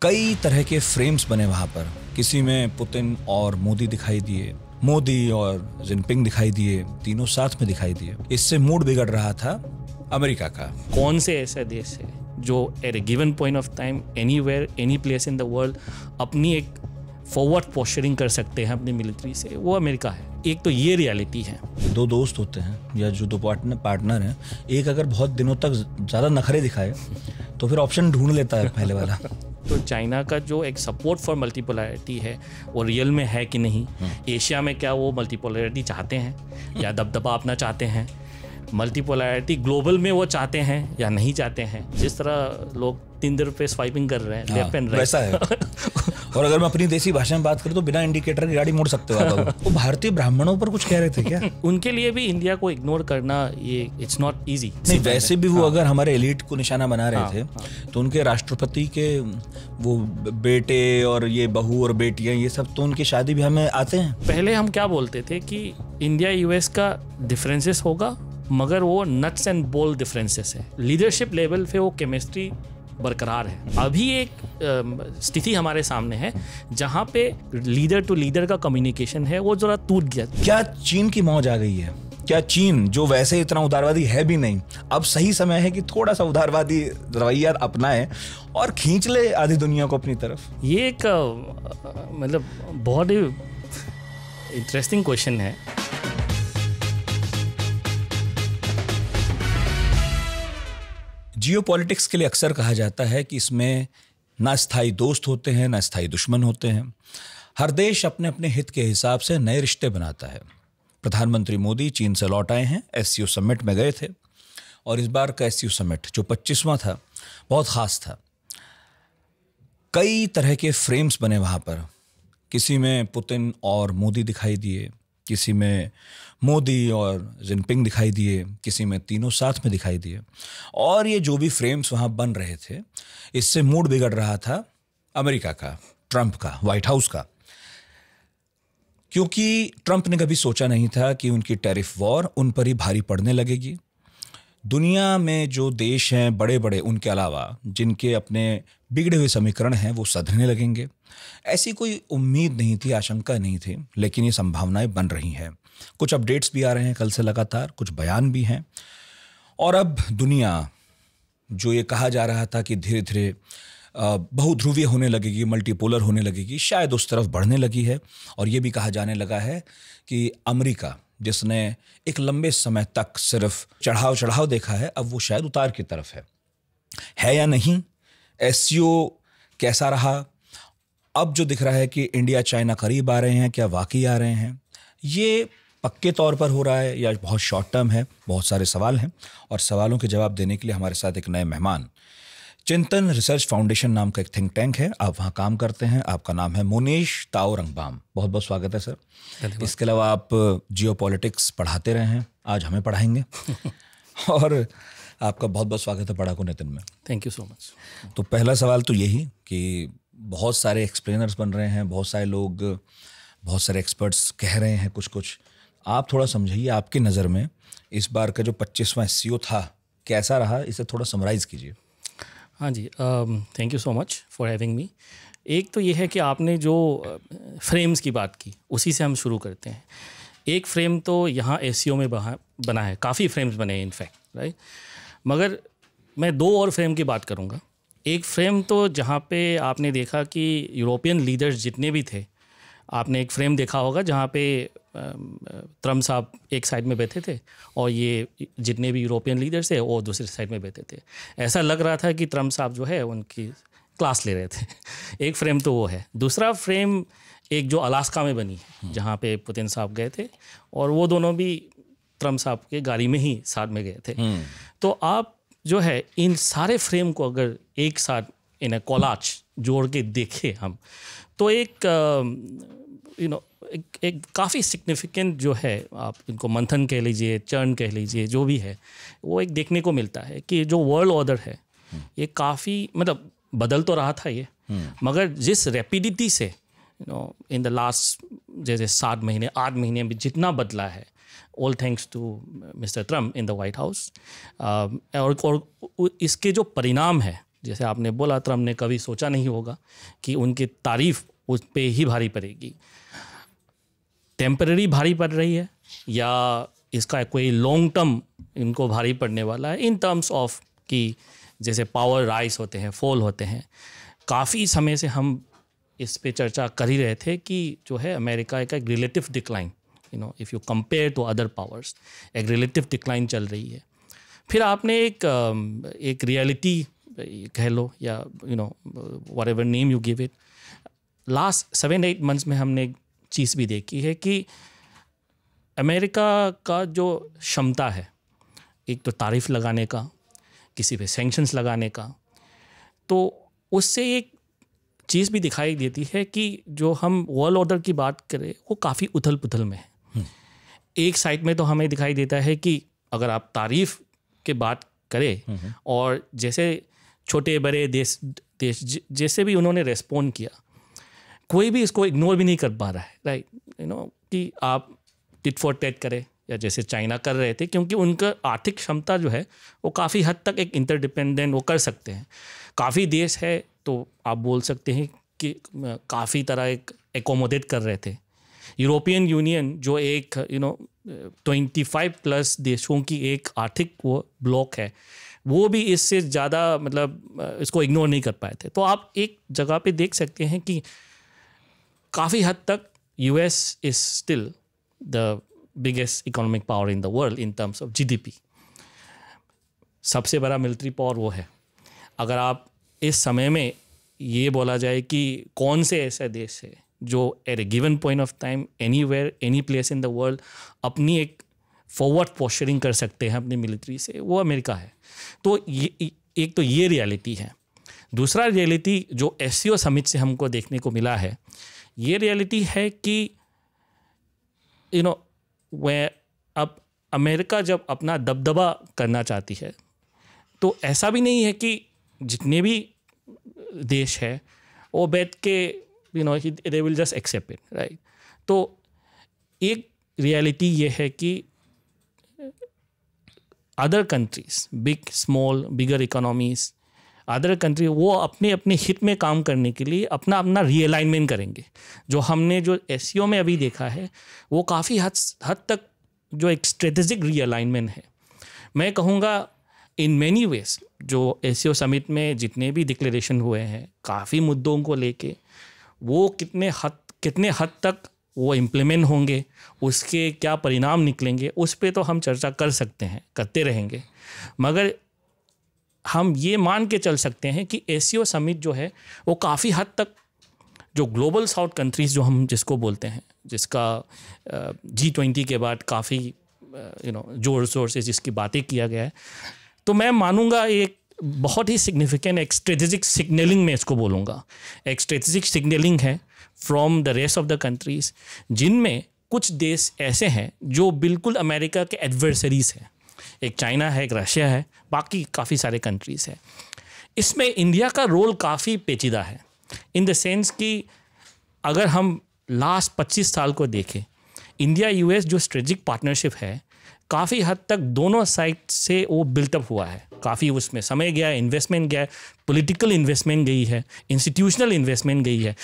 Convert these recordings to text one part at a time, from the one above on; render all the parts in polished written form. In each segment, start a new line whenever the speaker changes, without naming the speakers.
कई तरह के फ्रेम्स बने वहां पर। किसी में पुतिन और मोदी दिखाई दिए, मोदी और जिनपिंग दिखाई दिए, तीनों साथ में दिखाई दिए। इससे मूड बिगड़ रहा था अमेरिका का।
कौन से ऐसे देश है जो at a given point of time anywhere any place in the world अपनी एक फॉरवर्ड पोस्चरिंग कर सकते हैं अपनी मिलिट्री से? वो अमेरिका है। एक तो ये रियलिटी है।
दो दोस्त होते हैं या जो दो पार्टनर हैं, एक अगर बहुत दिनों तक ज़्यादा नखरे दिखाए तो फिर ऑप्शन ढूंढ लेता है पहले वाला।
तो चाइना का जो एक सपोर्ट फॉर मल्टीपोलैरिटी है वो रियल में है कि नहीं? एशिया में क्या वो मल्टीपोलैरिटी चाहते हैं या दबदबा अपना चाहते हैं? मल्टीपोलैरिटी ग्लोबल में वो चाहते हैं या नहीं चाहते हैं? जिस तरह लोग Tinder पे स्वाइपिंग कर रहे हैं लेफ्ट एंड राइट,
वैसा है। और अगर मैं अपनी देसी भाषा में बात करूं तो बिना इंडिकेटर की गाड़ी मोड़ सकते हो आप। वो भारतीय ब्राह्मणों पर कुछ कह रहे थे क्या?
उनके लिए भी इंडिया को इग्नोर करना ये इट्स नॉट इजी।
नहीं, वैसे भी वो अगर हमारे एलिट को निशाना बना रहे थे तो उनके राष्ट्रपति के वो बेटे और ये बहू और बेटियां, ये सब तो उनकी शादी ब्याह में आते हैं। पहले
हम क्या बोलते थे कि इंडिया यूएस का डिफरेंसेस होगा, मगर वो नट्स एंड बोल्ट डिफरेंसेस है। लीडरशिप लेवल पे वो केमिस्ट्री बरकरार है। अभी एक स्थिति हमारे सामने है जहां पे लीडर टू लीडर का कम्युनिकेशन है वो जरा टूट गया।
क्या चीन की मौज आ गई है? क्या चीन, जो वैसे इतना उदारवादी है भी नहीं, अब सही समय है कि थोड़ा सा उदारवादी रवैया अपनाए और खींच ले आधी दुनिया को अपनी तरफ?
ये एक मतलब बहुत ही इंटरेस्टिंग क्वेश्चन है।
जियोपॉलिटिक्स के लिए अक्सर कहा जाता है कि इसमें ना स्थायी दोस्त होते हैं ना स्थायी दुश्मन होते हैं। हर देश अपने अपने हित के हिसाब से नए रिश्ते बनाता है। प्रधानमंत्री मोदी चीन से लौट आए हैं, एससीओ समिट में गए थे और इस बार का एससीओ समिट जो 25वां था बहुत खास था। कई तरह के फ्रेम्स बने वहां पर। किसी में पुतिन और मोदी दिखाई दिए, किसी में मोदी और जिनपिंग दिखाई दिए, किसी में तीनों साथ में दिखाई दिए। और ये जो भी फ्रेम्स वहाँ बन रहे थे, इससे मूड बिगड़ रहा था अमेरिका का, ट्रंप का, व्हाइट हाउस का। क्योंकि ट्रंप ने कभी सोचा नहीं था कि उनकी टैरिफ वॉर उन पर ही भारी पड़ने लगेगी। दुनिया में जो देश हैं बड़े बड़े, उनके अलावा जिनके अपने बिगड़े हुए समीकरण हैं, वो सधरने लगेंगे। ऐसी कोई उम्मीद नहीं थी, आशंका नहीं थी, लेकिन ये संभावनाएं बन रही हैं। कुछ अपडेट्स भी आ रहे हैं कल से लगातार, कुछ बयान भी हैं। और अब दुनिया, जो ये कहा जा रहा था कि धीरे धीरे बहुध्रुवीय होने लगेगी, मल्टीपोलर होने लगेगी, शायद उस तरफ बढ़ने लगी है। और ये भी कहा जाने लगा है कि अमेरिका, जिसने एक लंबे समय तक सिर्फ चढ़ाव देखा है, अब वो शायद उतार की तरफ है या नहीं? एससीओ कैसा रहा? अब जो दिख रहा है कि इंडिया चाइना करीब आ रहे हैं, क्या वाकई आ रहे हैं? ये पक्के तौर पर हो रहा है या बहुत शॉर्ट टर्म है? बहुत सारे सवाल हैं और सवालों के जवाब देने के लिए हमारे साथ एक नए मेहमान। चिंतन रिसर्च फाउंडेशन नाम का एक थिंक टैंक है, आप वहाँ काम करते हैं। आपका नाम है मोनीश ताओ रंगबाम। बहुत बहुत स्वागत है सर। इसके अलावा आप जियोपॉलिटिक्स पढ़ाते रहे हैं, आज हमें पढ़ाएंगे। और आपका बहुत बहुत स्वागत है पढ़ाकू नितिन में।
Thank you so much.
तो पहला सवाल तो यही कि बहुत सारे एक्सप्लेनर्स बन रहे हैं, बहुत सारे लोग, बहुत सारे एक्सपर्ट्स कह रहे हैं कुछ। आप थोड़ा समझाइए, आपकी नज़र में इस बार का जो 25वां एससीओ था कैसा रहा, इसे थोड़ा समराइज़ कीजिए।
हाँ जी, thank you so much for having me. एक तो ये है कि आपने जो फ्रेम्स की बात की, उसी से हम शुरू करते हैं। एक फ्रेम तो यहाँ एससीओ में बना है, काफ़ी फ्रेम्स बने हैं इनफैक्ट, राइट। मगर मैं दो और फ्रेम की बात करूँगा। एक फ्रेम तो जहाँ पे आपने देखा कि यूरोपियन लीडर्स जितने भी थे, आपने एक फ्रेम देखा होगा जहाँ पे ट्रम्प साहब एक साइड में बैठे थे और ये जितने भी यूरोपियन लीडर्स थे वो दूसरी साइड में बैठे थे। ऐसा लग रहा था कि ट्रम्प साहब जो है उनकी क्लास ले रहे थे। एक फ्रेम तो वो है। दूसरा फ्रेम एक जो अलास्का में बनी है, जहाँ पे पुतिन साहब गए थे और वो दोनों भी ट्रम्प साहब के गाड़ी में ही साथ में गए थे। तो आप जो है इन सारे फ्रेम को अगर एक साथ इन कोलाज जोड़ के देखें हम, तो एक एक काफ़ी सिग्निफिकेंट जो है, आप इनको मंथन कह लीजिए, चर्न कह लीजिए, जो भी है, वो एक देखने को मिलता है कि जो वर्ल्ड ऑर्डर है ये काफ़ी मतलब बदल तो रहा था ये, मगर जिस रैपिडिटी से इन द लास्ट जैसे 7 महीने 8 महीने में जितना बदला है, all thanks to mister Trump in the White House. और इसके जो परिणाम है जैसे आपने बोला, ट्रम्प ने कभी सोचा नहीं होगा कि उनकी तारीफ उस पर ही भारी पड़ेगी। टेम्पररी भारी पड़ रही है या इसका कोई लॉन्ग टर्म इनको भारी पड़ने वाला है, इन टर्म्स ऑफ कि जैसे पावर राइज होते हैं, फॉल होते हैं। काफ़ी समय से हम इस पे चर्चा कर ही रहे थे कि जो है अमेरिका का एक relative decline, if you compare to other powers, एक रिलेटिव डिक्लाइन चल रही है। फिर आपने एक रियलिटी कह लो या what ever name you give it, last 7-8 months में हमने एक चीज़ भी देखी है कि अमेरिका का जो क्षमता है, एक तो तारीफ लगाने का, किसी पे सैंक्शंस लगाने का, तो उससे एक चीज़ भी दिखाई देती है कि जो हम वर्ल्ड ऑर्डर की बात करें वो काफ़ी उथल पुथल में है। एक साइड में तो हमें दिखाई देता है कि अगर आप तारीफ के बात करें और जैसे छोटे बड़े देश जैसे भी उन्होंने रेस्पॉन्ड किया, कोई भी इसको इग्नोर भी नहीं कर पा रहा है, राइट, कि आप टिट फॉर टैट करें या जैसे चाइना कर रहे थे, क्योंकि उनका आर्थिक क्षमता जो है वो काफ़ी हद तक एक इंटरडिपेंडेंट वो कर सकते हैं। काफ़ी देश है तो आप बोल सकते हैं कि काफ़ी तरह एक एकोमोडेट कर रहे थे। यूरोपियन यूनियन जो एक 25+ देशों की एक आर्थिक वो ब्लॉक है, वो भी इससे ज़्यादा मतलब इसको इग्नोर नहीं कर पाए थे। तो आप एक जगह पे देख सकते हैं कि काफ़ी हद तक US is still the biggest economic power in the world in terms of GDP। सबसे बड़ा मिलिट्री पावर वो है। अगर आप इस समय में ये बोला जाए कि कौन से ऐसे देश है जो at a given point of time anywhere any place in the world अपनी एक फॉरवर्ड पोस्चरिंग कर सकते हैं अपनी मिलिट्री से, वो अमेरिका है। तो ये एक तो ये रियलिटी है। दूसरा रियलिटी जो SCO समिट से हमको देखने को मिला है, ये रियलिटी है कि वह अब अमेरिका जब अपना दबदबा करना चाहती है तो ऐसा भी नहीं है कि जितने भी देश है वो बैठ के they will just accept it, right. तो एक रियलिटी ये है कि other countries, big small bigger economies, other country वो अपने अपने हित में काम करने के लिए अपना अपना रीअलाइनमेंट करेंगे। जो हमने जो SCO में अभी देखा है वो काफ़ी हद तक जो एक स्ट्रेटेजिक रीअलाइनमेंट है। मैं कहूँगा इन मैनी वेज जो SCO समिट में जितने भी डिक्लेरेशन हुए हैं काफ़ी मुद्दों को लेके, वो कितने हद तक वो इम्प्लीमेंट होंगे, उसके क्या परिणाम निकलेंगे, उस पे तो हम चर्चा कर सकते हैं, करते रहेंगे। मगर हम ये मान के चल सकते हैं कि SCO समिट जो है वो काफ़ी हद तक जो ग्लोबल साउथ कंट्रीज़ जो हम जिसको बोलते हैं, जिसका G20 के बाद काफ़ी जोर शोर से जिसकी बातें किया गया है, तो मैं मानूंगा एक बहुत ही सिग्निफिकेंट एक स्ट्रेटेजिक सिग्नलिंग में इसको बोलूँगा। एक स्ट्रेटेजिक सिग्नलिंग है from the rest of the countries, जिनमें कुछ देश ऐसे हैं जो बिल्कुल अमेरिका के एडवर्सरीज़ हैं। एक चाइना है, एक रशिया है, बाकी काफ़ी सारे कंट्रीज़ हैं। इसमें इंडिया का रोल काफ़ी पेचीदा है, इन द सेंस कि अगर हम लास्ट 25 साल को देखें, इंडिया US जो स्ट्रेटेजिक पार्टनरशिप है काफ़ी हद तक दोनों साइड से वो बिल्टअप हुआ है। काफ़ी उसमें समय गया है, इन्वेस्टमेंट गया है, पॉलिटिकल इन्वेस्टमेंट गई है, इंस्टीट्यूशनल इन्वेस्टमेंट गई है।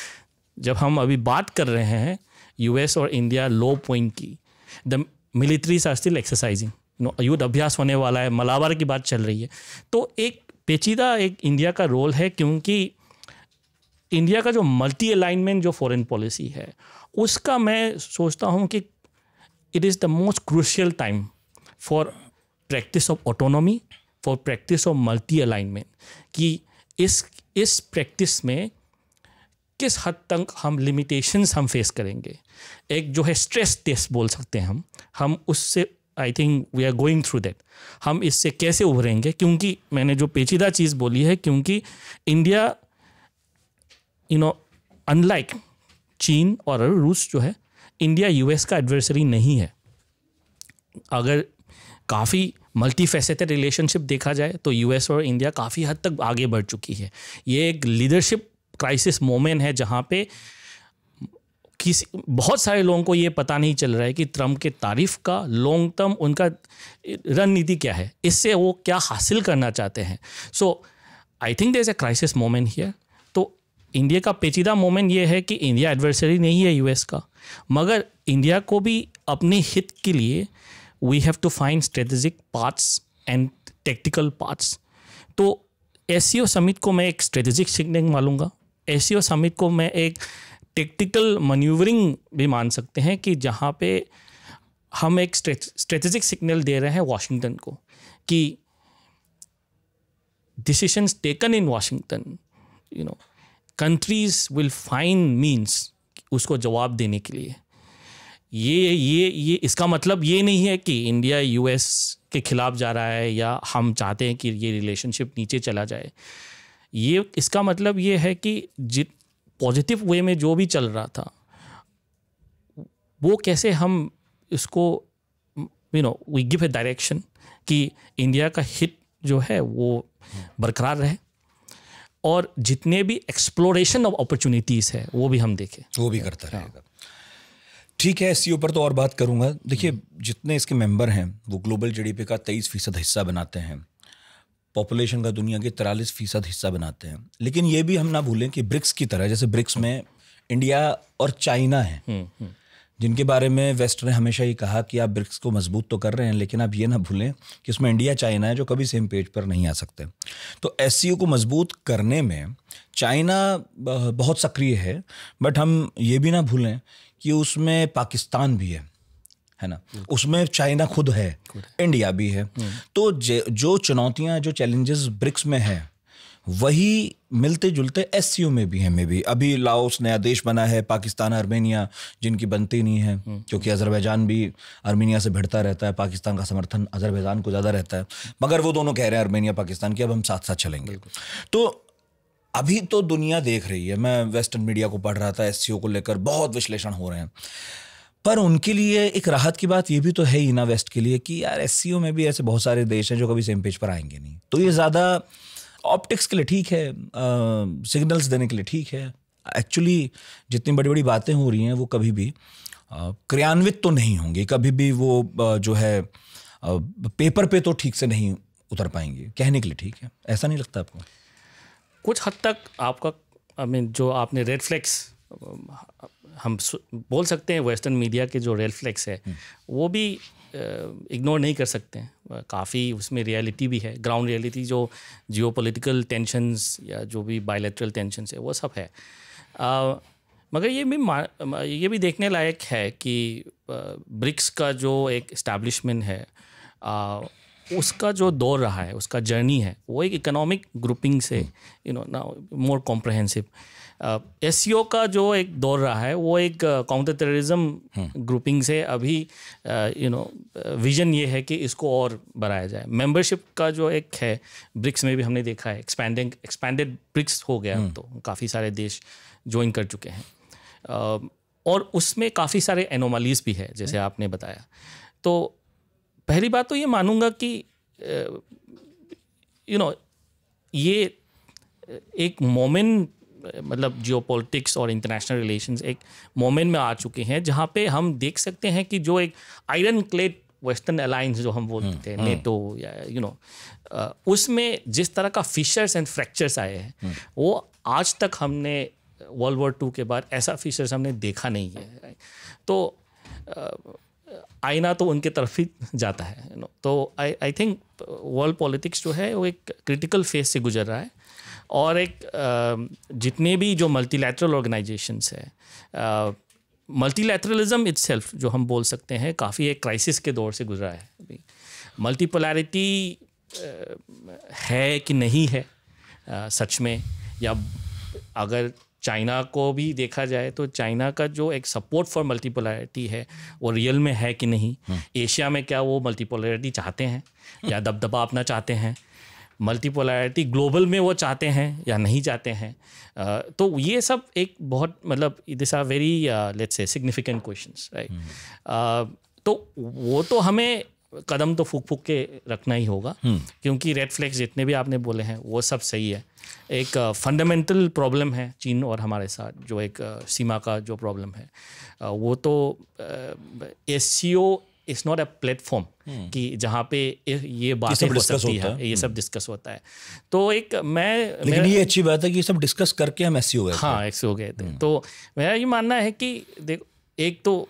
जब हम अभी बात कर रहे हैं US और इंडिया लो पॉइंट की, the militaries are still exercising, युद्ध अभ्यास होने वाला है, मलाबार की बात चल रही है। तो एक पेचीदा एक इंडिया का रोल है, क्योंकि इंडिया का जो मल्टी अलाइनमेंट जो फॉरेन पॉलिसी है उसका मैं सोचता हूँ कि it is the most crucial time for practice of autonomy, for practice of multi alignment, कि इस प्रैक्टिस में किस हद तक हम लिमिटेशंस हम फेस करेंगे। एक जो है स्ट्रेस टेस्ट बोल सकते हैं हम उससे I think we are going through that. हम इससे कैसे उभरेंगे, क्योंकि मैंने जो पेचीदा चीज़ बोली है, क्योंकि इंडिया अनलाइक चीन और रूस जो है, इंडिया US का एडवर्सरी नहीं है। अगर काफ़ी मल्टी फैसेटेड रिलेशनशिप देखा जाए तो US और इंडिया काफ़ी हद तक आगे बढ़ चुकी है। ये एक लीडरशिप क्राइसिस मोमेंट है जहाँ पे बहुत सारे लोगों को ये पता नहीं चल रहा है कि ट्रम्प के तारीफ का लॉन्ग टर्म उनका रणनीति क्या है, इससे वो क्या हासिल करना चाहते हैं। So I think there is a crisis moment here. तो इंडिया का पेचीदा मोमेंट ये है कि इंडिया एडवर्सरी नहीं है यूएस का, मगर इंडिया को भी अपने हित के लिए we have to find strategic parts and tactical parts. तो एससीओ समिट को मैं एक स्ट्रेटेजिक सिग्नलिंग मानूंगा, एससीओ समिट को मैं एक टेक्टिकल मैन्यूवरिंग भी मान सकते हैं कि जहाँ पे हम एक स्ट्रेटेजिक सिग्नल दे रहे हैं वाशिंगटन को कि decisions taken in Washington, you know, countries will find means उसको जवाब देने के लिए। ये इसका मतलब ये नहीं है कि इंडिया यूएस के खिलाफ जा रहा है या हम चाहते हैं कि ये रिलेशनशिप नीचे चला जाए। ये इसका मतलब ये है कि जित पॉजिटिव वे में जो भी चल रहा था वो कैसे हम इसको वी गिव ए डायरेक्शन कि इंडिया का हित जो है वो बरकरार रहे और जितने भी एक्सप्लोरेशन ऑफ अपॉर्चुनिटीज़ है वो भी हम देखें,
वो भी करता रहेगा। ठीक है, एससीओ पर तो और बात करूंगा। देखिए, जितने इसके मेंबर हैं वो ग्लोबल जीडीपी का 23% हिस्सा बनाते हैं, पॉपुलेशन का दुनिया के 43% हिस्सा बनाते हैं। लेकिन ये भी हम ना भूलें कि ब्रिक्स की तरह, जैसे ब्रिक्स में इंडिया और चाइना है जिनके बारे में वेस्ट ने हमेशा ही कहा कि आप ब्रिक्स को मजबूत तो कर रहे हैं, लेकिन आप ये ना भूलें कि उसमें इंडिया चाइना है जो कभी सेम पेज पर नहीं आ सकते। तो एससीओ को मजबूत करने में चाइना बहुत सक्रिय है, बट हम ये भी ना भूलें कि उसमें पाकिस्तान भी है ना, उसमें चाइना खुद है, इंडिया भी है। तो जो चुनौतियाँ, जो चैलेंजेस ब्रिक्स में है वही मिलते जुलते एससीओ में भी हैं। में भी अभी लाओस नया देश बना है, पाकिस्तान, आर्मेनिया जिनकी बनती नहीं है, क्योंकि अजरबैजान भी आर्मेनिया से भिड़ता रहता है, पाकिस्तान का समर्थन अजरबैजान को ज़्यादा रहता है, मगर वो दोनों कह रहे हैं आर्मेनिया पाकिस्तान की अब हम साथ साथ चलेंगे। तो अभी तो दुनिया देख रही है, मैं वेस्टर्न मीडिया को पढ़ रहा था, एससीओ को लेकर बहुत विश्लेषण हो रहे हैं, पर उनके लिए एक राहत की बात ये भी तो है ही ना वेस्ट के लिए कि यार एससीओ में भी ऐसे बहुत सारे देश हैं जो कभी सेम पेज पर आएंगे नहीं। तो ये ज़्यादा ऑप्टिक्स के लिए ठीक है, सिग्नल्स देने के लिए ठीक है। एक्चुअली जितनी बड़ी बड़ी बातें हो रही हैं वो कभी भी क्रियान्वित तो नहीं होंगी, कभी भी वो जो है पेपर पे तो ठीक से नहीं उतर पाएंगे। कहने के लिए ठीक है, ऐसा नहीं लगता आपको?
कुछ हद तक आपका जो आपने रेड फ्लैग्स हम बोल सकते हैं, वेस्टर्न मीडिया के जो रेड फ्लैग्स है वो भी इग्नोर नहीं कर सकते हैं। काफ़ी उसमें रियलिटी भी है, ग्राउंड रियलिटी, जो जियोपॉलिटिकल टेंशन्स या जो भी बायलैटरल टेंशन्स है वो सब है। मगर ये भी देखने लायक है कि ब्रिक्स का जो एक इस्टेब्लिशमेंट है उसका जो दौर रहा है, उसका जर्नी है, वो एक इकोनॉमिक ग्रुपिंग से ना मोर कॉम्प्रहेंसिव। एससीओ का जो एक दौर रहा है वो एक काउंटर टेररिज्म ग्रुपिंग से अभी विजन ये है कि इसको और बढ़ाया जाए। मेंबरशिप का जो एक है ब्रिक्स में भी हमने देखा है, एक्सपैंडेड ब्रिक्स हो गया, तो काफ़ी सारे देश ज्वाइन कर चुके हैं और उसमें काफ़ी सारे एनोमलीज भी है जैसे आपने बताया। तो पहली बात तो ये मानूंगा कि ये एक मोमेंट, मतलब जियोपॉलिटिक्स और इंटरनेशनल रिलेशंस एक मोमेंट में आ चुके हैं जहाँ पे हम देख सकते हैं कि जो एक आयरन क्लेड वेस्टर्न अलायंस जो हम बोलते हैं, नेटो या उसमें जिस तरह का फिशर्स एंड फ्रैक्चर्स आए हैं वो आज तक हमने वर्ल्ड वॉर 2 के बाद ऐसा फिशर्स हमने देखा नहीं है। तो आईना तो उनके तरफ ही जाता है। तो आई थिंक वर्ल्ड पॉलिटिक्स जो है वो एक क्रिटिकल फेज से गुजर रहा है और एक जितने भी जो मल्टीलैटरल ऑर्गेनाइजेशंस है, मल्टीलैटरलिज्म इटसेल्फ जो हम बोल सकते हैं काफ़ी एक क्राइसिस के दौर से गुजरा है। मल्टीपोलैरिटी है कि नहीं है सच में, या अगर चाइना को भी देखा जाए तो चाइना का जो एक सपोर्ट फॉर मल्टीपोलैरिटी है वो रियल में है कि नहीं। एशिया में क्या वो मल्टीपोलैरिटी चाहते हैं या दबदबा अपना चाहते हैं? मल्टीपोलैरिटी ग्लोबल में वो चाहते हैं या नहीं चाहते हैं? तो ये सब एक बहुत मतलब this are very let's say significant questions, right. तो वो तो हमें कदम तो फूक फूक के रखना ही होगा, क्योंकि रेड फ्लैग्स जितने भी आपने बोले हैं वो सब सही है। एक फंडामेंटल प्रॉब्लम है चीन और हमारे साथ, जो एक सीमा का जो प्रॉब्लम है वो तो SCO it's not a platform कि जहाँ पे ये बातें हो सकती है, ये सब डिस्कस होता है। तो एक
लेकिन ये अच्छी बात है कि ये सब डिस्कस करके हम ऐसे हो गए।
हाँ, ऐसे हो गए थे। तो मेरा ये मानना है कि देखो, एक तो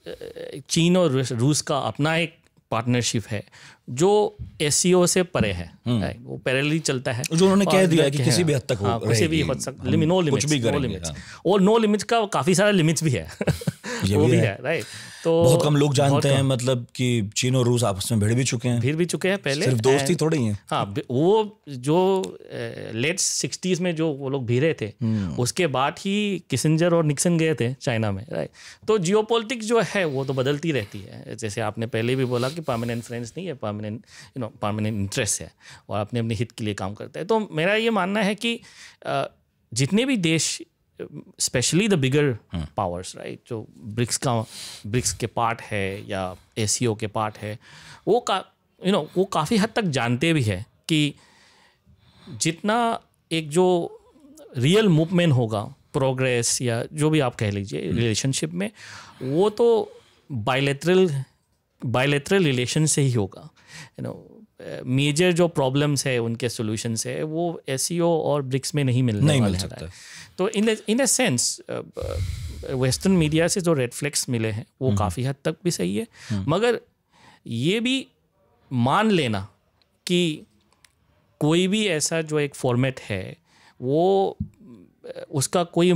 चीन और रूस का अपना एक पार्टनरशिप है जो एससीओ से परे है, वो पैरेलली चलता है,
जो उन्होंने कह दिया है कि किसी भी हद तक हो
किसी भी हद तक नो लिमिट्स, और नो लिमिट्स का काफ़ी सारा लिमिट्स भी है वो भी है, राइट। तो
बहुत कम लोग जानते हैं मतलब कि चीन और रूस आपस में भिड़ भी चुके हैं पहले, सिर्फ दोस्ती थोड़ी है।
हाँ, वो जो लेट 60s में जो वो लोग भिड़े थे, उसके बाद ही किसिंजर और निक्सन गए थे चाइना में, राइट। तो जियोपॉलिटिक्स जो है वो तो बदलती रहती है, जैसे आपने पहले भी बोला कि परमानेंट फ्रेंड्स नहीं है, परमानेंट इंटरेस्ट है और अपने अपने हित के लिए काम करता है। तो मेरा ये मानना है कि जितने भी देश, specially the bigger powers, right, जो ब्रिक्स के पार्ट है या एससीओ के पार्ट है, वो काफ़ी हद तक जानते भी है कि जितना एक जो रियल मूवमेंट होगा, प्रोग्रेस या जो भी आप कह लीजिए रिलेशनशिप में, वो तो बायलैटरल रिलेशन से ही होगा। मेजर जो प्रॉब्लम्स है, उनके सॉल्यूशंस है, वो एससीओ और ब्रिक्स में नहीं मिल सकता। तो इन अ सेंस वेस्टर्न मीडिया से जो रेड फ्लैग्स मिले हैं वो काफ़ी हद तक भी सही है, मगर ये भी मान लेना कि कोई भी ऐसा जो एक फॉर्मेट है वो उसका कोई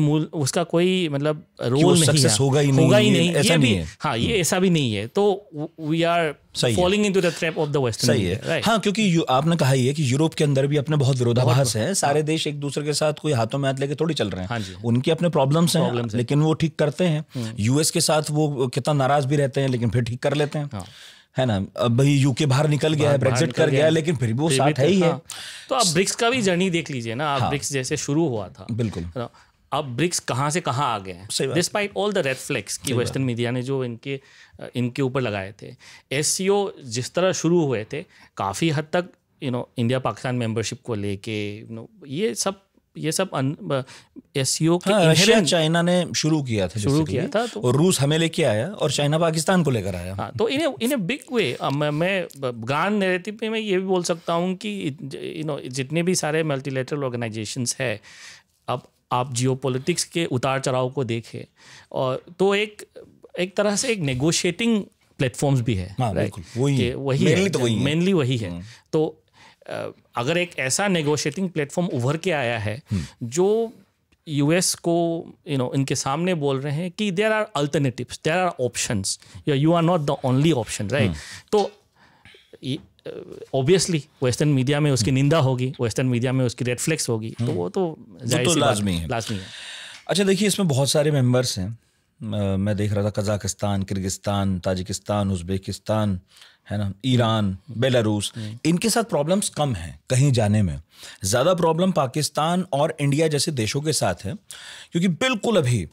मतलब रोल नहीं है, होगा ही नहीं, ऐसा नहीं है। हाँ, ये ऐसा भी नहीं है। तो we are falling into the trap of the western media.
हाँ, क्योंकि आपने कहा ही है कि यूरोप के अंदर भी अपने बहुत विरोधाभास है। सारे देश एक दूसरे के साथ कोई हाथों में हाथ लेके थोड़ी चल रहे हैं। उनके अपने प्रॉब्लम्स हैं, लेकिन वो ठीक करते हैं। यूएस के साथ वो कितना नाराज भी रहते हैं, लेकिन फिर ठीक कर लेते हैं, है ना। अब भाई यूके बाहर निकल गया है, ब्रेक्जिट कर गया है, लेकिन फिर भी वो साथ है ही है।
तो आप ब्रिक्स का भी जर्नी देख लीजिए ना, आप ब्रिक्स जैसे शुरू हुआ था,
बिल्कुल,
अब ब्रिक्स कहाँ से कहाँ आ गए हैं, despite all the red flags कि वेस्टर्न मीडिया ने जो इनके ऊपर लगाए थे। एससीओ जिस तरह शुरू हुए थे, काफ़ी हद तक इंडिया पाकिस्तान मेंबरशिप को लेके ये सब एससीओ के
रशिया चाइना ने शुरू किया था तो, और रूस हमें लेके आया और चाइना पाकिस्तान को लेकर आया।
हाँ, तो इन ए बिग वे मैं ग्रांड नैरेटिव में मैं ये भी बोल सकता हूँ कि जितने भी सारे मल्टीलेटरल ऑर्गेनाइजेशंस है, अब आप जियोपॉलिटिक्स के उतार चढ़ाव को देखें, और तो एक तरह से एक नेगोशिएटिंग प्लेटफॉर्म्स भी है, मेनली वही है। तो अगर एक ऐसा नेगोशिएटिंग प्लेटफॉर्म उभर के आया है जो यूएस को इनके सामने बोल रहे हैं कि there are alternatives, there are options, you are not the only option, right. तो ऑब्वियसली वेस्टर्न मीडिया में उसकी निंदा होगी, वेस्टर्न मीडिया में उसकी रेड फ्लैग्स होगी, तो वो तो
लाजमी है। अच्छा, देखिए, इसमें बहुत सारे मेंबर्स हैं। मैं देख रहा था कजाकिस्तान, किर्गिस्तान, ताजिकिस्तान, उज़्बेकिस्तान, है ना, ईरान, बेलारूस, इनके साथ प्रॉब्लम्स कम हैं कहीं जाने में। ज़्यादा प्रॉब्लम पाकिस्तान और इंडिया जैसे देशों के साथ है, क्योंकि बिल्कुल अभी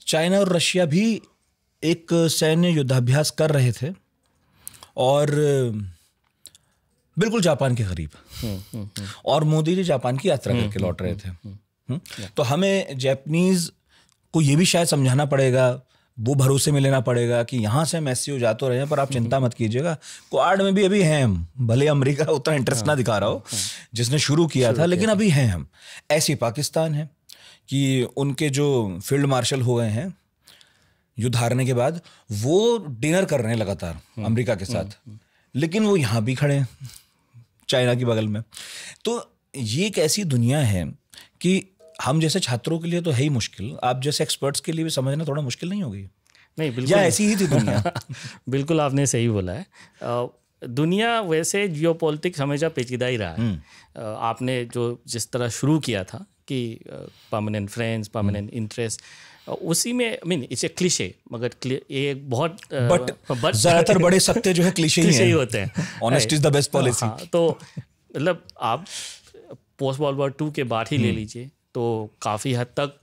चाइना और रशिया भी एक सैन्य युद्धाभ्यास कर रहे थे और बिल्कुल जापान के करीब, और मोदी जी जापान की यात्रा करके लौट रहे थे। तो हमें जापानीज को ये भी शायद समझाना पड़ेगा, वो भरोसे में लेना पड़ेगा कि यहाँ से हम एससीओ जा तो रहे हैं, पर आप चिंता मत कीजिएगा, क्वाड में भी अभी हैं हम, भले अमेरिका उतना इंटरेस्ट ना दिखा रहा हो जिसने शुरू किया था, लेकिन अभी हैं हम। ऐसी पाकिस्तान है कि उनके जो फील्ड मार्शल हो गए हैं युद्ध हारने के बाद, वो डिनर कर रहे हैं लगातार अमेरिका के साथ, लेकिन वो यहाँ भी खड़े हैं चाइना की बगल में। तो ये एक ऐसी दुनिया है कि हम जैसे छात्रों के लिए तो है ही मुश्किल, आप जैसे एक्सपर्ट्स के लिए भी समझना थोड़ा मुश्किल नहीं होगी?
नहीं, बिल्कुल,
या ऐसी ही थी दुनिया?
बिल्कुल, आपने सही बोला है। दुनिया वैसे जियोपॉलिटिक्स हमेशा पेचीदा ही रहा है। आपने जिस तरह शुरू किया था कि परमानेंट फ्रेंड्स, परमानेंट इंटरेस्ट, उसी में इट्स ए क्लीशे, मगर ये बहुत
बट ज़्यादातर बड़े सत्य जो है क्लीशे ही
होते हैं।
Honest is the best policy.
तो मतलब आप पोस्ट वर्ल्ड वॉर 2 के बाद ही ले लीजिए, तो काफ़ी हद तक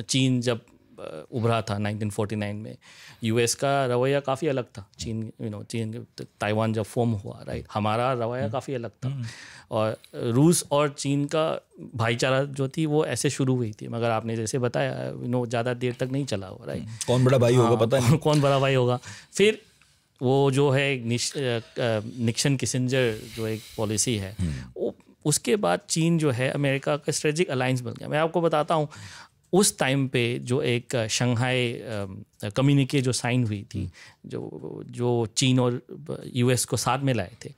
चीन जब उभरा था 1949 में, यूएस का रवैया काफ़ी अलग था। चीन ताइवान जब फॉर्म हुआ, राइट, हमारा रवैया काफ़ी अलग था। और रूस और चीन का भाईचारा जो थी वो ऐसे शुरू हुई थी, मगर आपने जैसे बताया ज़्यादा देर तक नहीं चला हुआ, राइट।
कौन बड़ा भाई होगा पता नहीं,
कौन बड़ा भाई होगा। फिर वो जो है निक्सन किसिंजर जो एक पॉलिसी है, उसके बाद चीन जो है अमेरिका का स्ट्रेटेजिक अलायंस बन गया। मैं आपको बताता हूँ, उस टाइम पे जो एक शंघाई कम्युनिके जो साइन हुई थी, जो चीन और यूएस को साथ में लाए थे,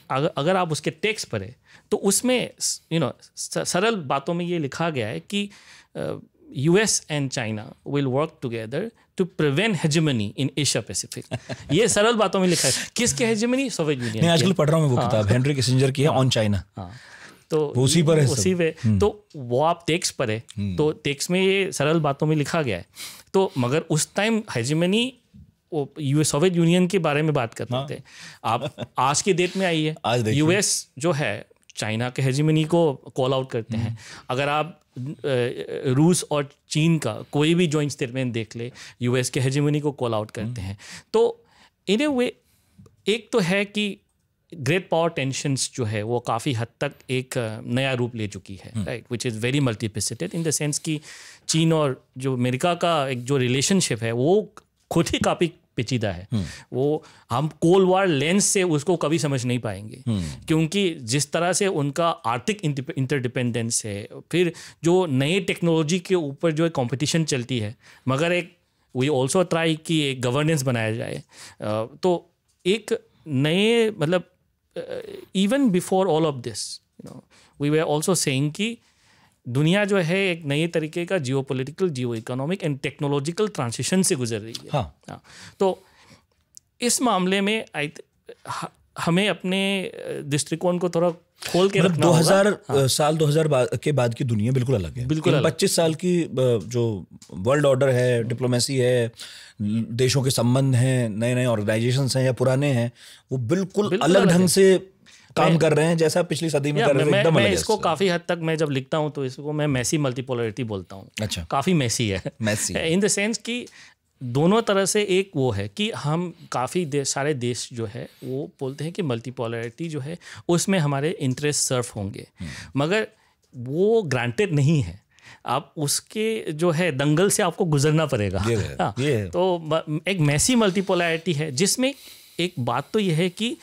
अगर आप उसके टेक्स्ट पढ़े तो उसमें सरल बातों में ये लिखा गया है कि US and China will work together to prevent hegemony in Asia Pacific. ये सरल बातों में लिखा है। किसके हेजेमनी? Soviet union.
मैं आजकल पढ़ रहा हूँ वो किताब, हेनरी किसिंजर की है, ऑन चाइना।
तो
उसी पर है,
उसी पे तो वो आप टेक्स्ट पढ़े तो टेक्स्ट में ये सरल बातों में लिखा गया है। तो मगर उस time hegemony US Soviet union के बारे में बात करते थे। आप आज के डेट में आइए, यूएस जो है चाइना के हेजेमनी को कॉल आउट करते हैं। अगर आप रूस और चीन का कोई भी जॉइंट स्टेटमेंट देख ले, यूएस के हेजेमनी को कॉल आउट करते हैं। तो इन ए वे एक तो है कि ग्रेट पावर टेंशंस जो है वो काफ़ी हद तक एक नया रूप ले चुकी है, right, which is very multifaceted in the sense कि चीन और जो अमेरिका का एक जो रिलेशनशिप है वो खुद ही काफ़ी पेचीदा है। वो हम कोल्ड वार लेंस से उसको कभी समझ नहीं पाएंगे, क्योंकि जिस तरह से उनका आर्थिक इंटरडिपेंडेंस है, फिर जो नए टेक्नोलॉजी के ऊपर जो कंपटीशन चलती है, मगर एक वी ऑल्सो ट्राई कि एक गवर्नेंस बनाया जाए। तो एक नए मतलब even before all of this we were also saying कि दुनिया जो है एक नए तरीके का geopolitical, geo economic and technological transition से गुजर रही है। हाँ। तो इस मामले में हमें अपने दृष्टिकोण को थोड़ा खोल के रखना होगा।
2000 साल 2000 के बाद की दुनिया बिल्कुल अलग है। बिल्कुल 25 साल की जो वर्ल्ड ऑर्डर है, डिप्लोमेसी है, देशों के संबंध हैं, नए नए ऑर्गेनाइजेशंस हैं या पुराने हैं, वो बिल्कुल अलग ढंग से काम कर रहे हैं जैसा पिछली सदी में कर रहे थे। एकदम
मैं इसको काफी हद तक मैं जब लिखता हूँ तो इसको मैं मैसी मल्टीपोलरिटी बोलता हूँ।
अच्छा,
काफी मैसी है, मैसी इन द सेंस कि दोनों तरह से एक वो है कि हम काफ़ी सारे देश जो है वो बोलते हैं कि मल्टीपोलरिटी जो है उसमें हमारे इंटरेस्ट सर्व होंगे, मगर वो ग्रांटेड नहीं है। आप उसके जो है दंगल से आपको गुजरना पड़ेगा। तो एक मैसी मल्टीपोलरिटी है जिसमें एक बात तो यह है कि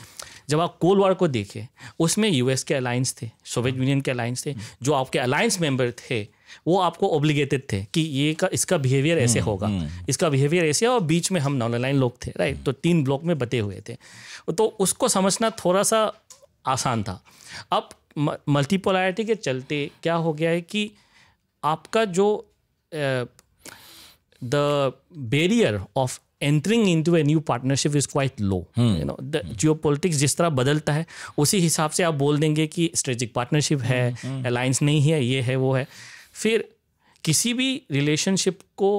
जब आप कोल्ड वॉर को देखें उसमें यूएस के अलायंस थे, सोवियत यूनियन के अलायंस थे, जो आपके अलायंस मेंबर थे वो आपको ऑब्लिगेटेड थे कि इसका बिहेवियर ऐसे होगा, इसका बिहेवियर ऐसे, और बीच में हम नॉन अलाइन लोग थे, राइट। तो 3 ब्लॉक में बटे हुए थे, तो उसको समझना थोड़ा सा आसान था। अब मल्टीपोलरिटी के चलते क्या हो गया है कि आपका जो the barrier of entering into a new partnership is quite low. The geopolitics जिस तरह बदलता है उसी हिसाब से आप बोल देंगे कि स्ट्रेटेजिक पार्टनरशिप है, अलायंस नहीं है, ये है वो है। फिर किसी भी रिलेशनशिप को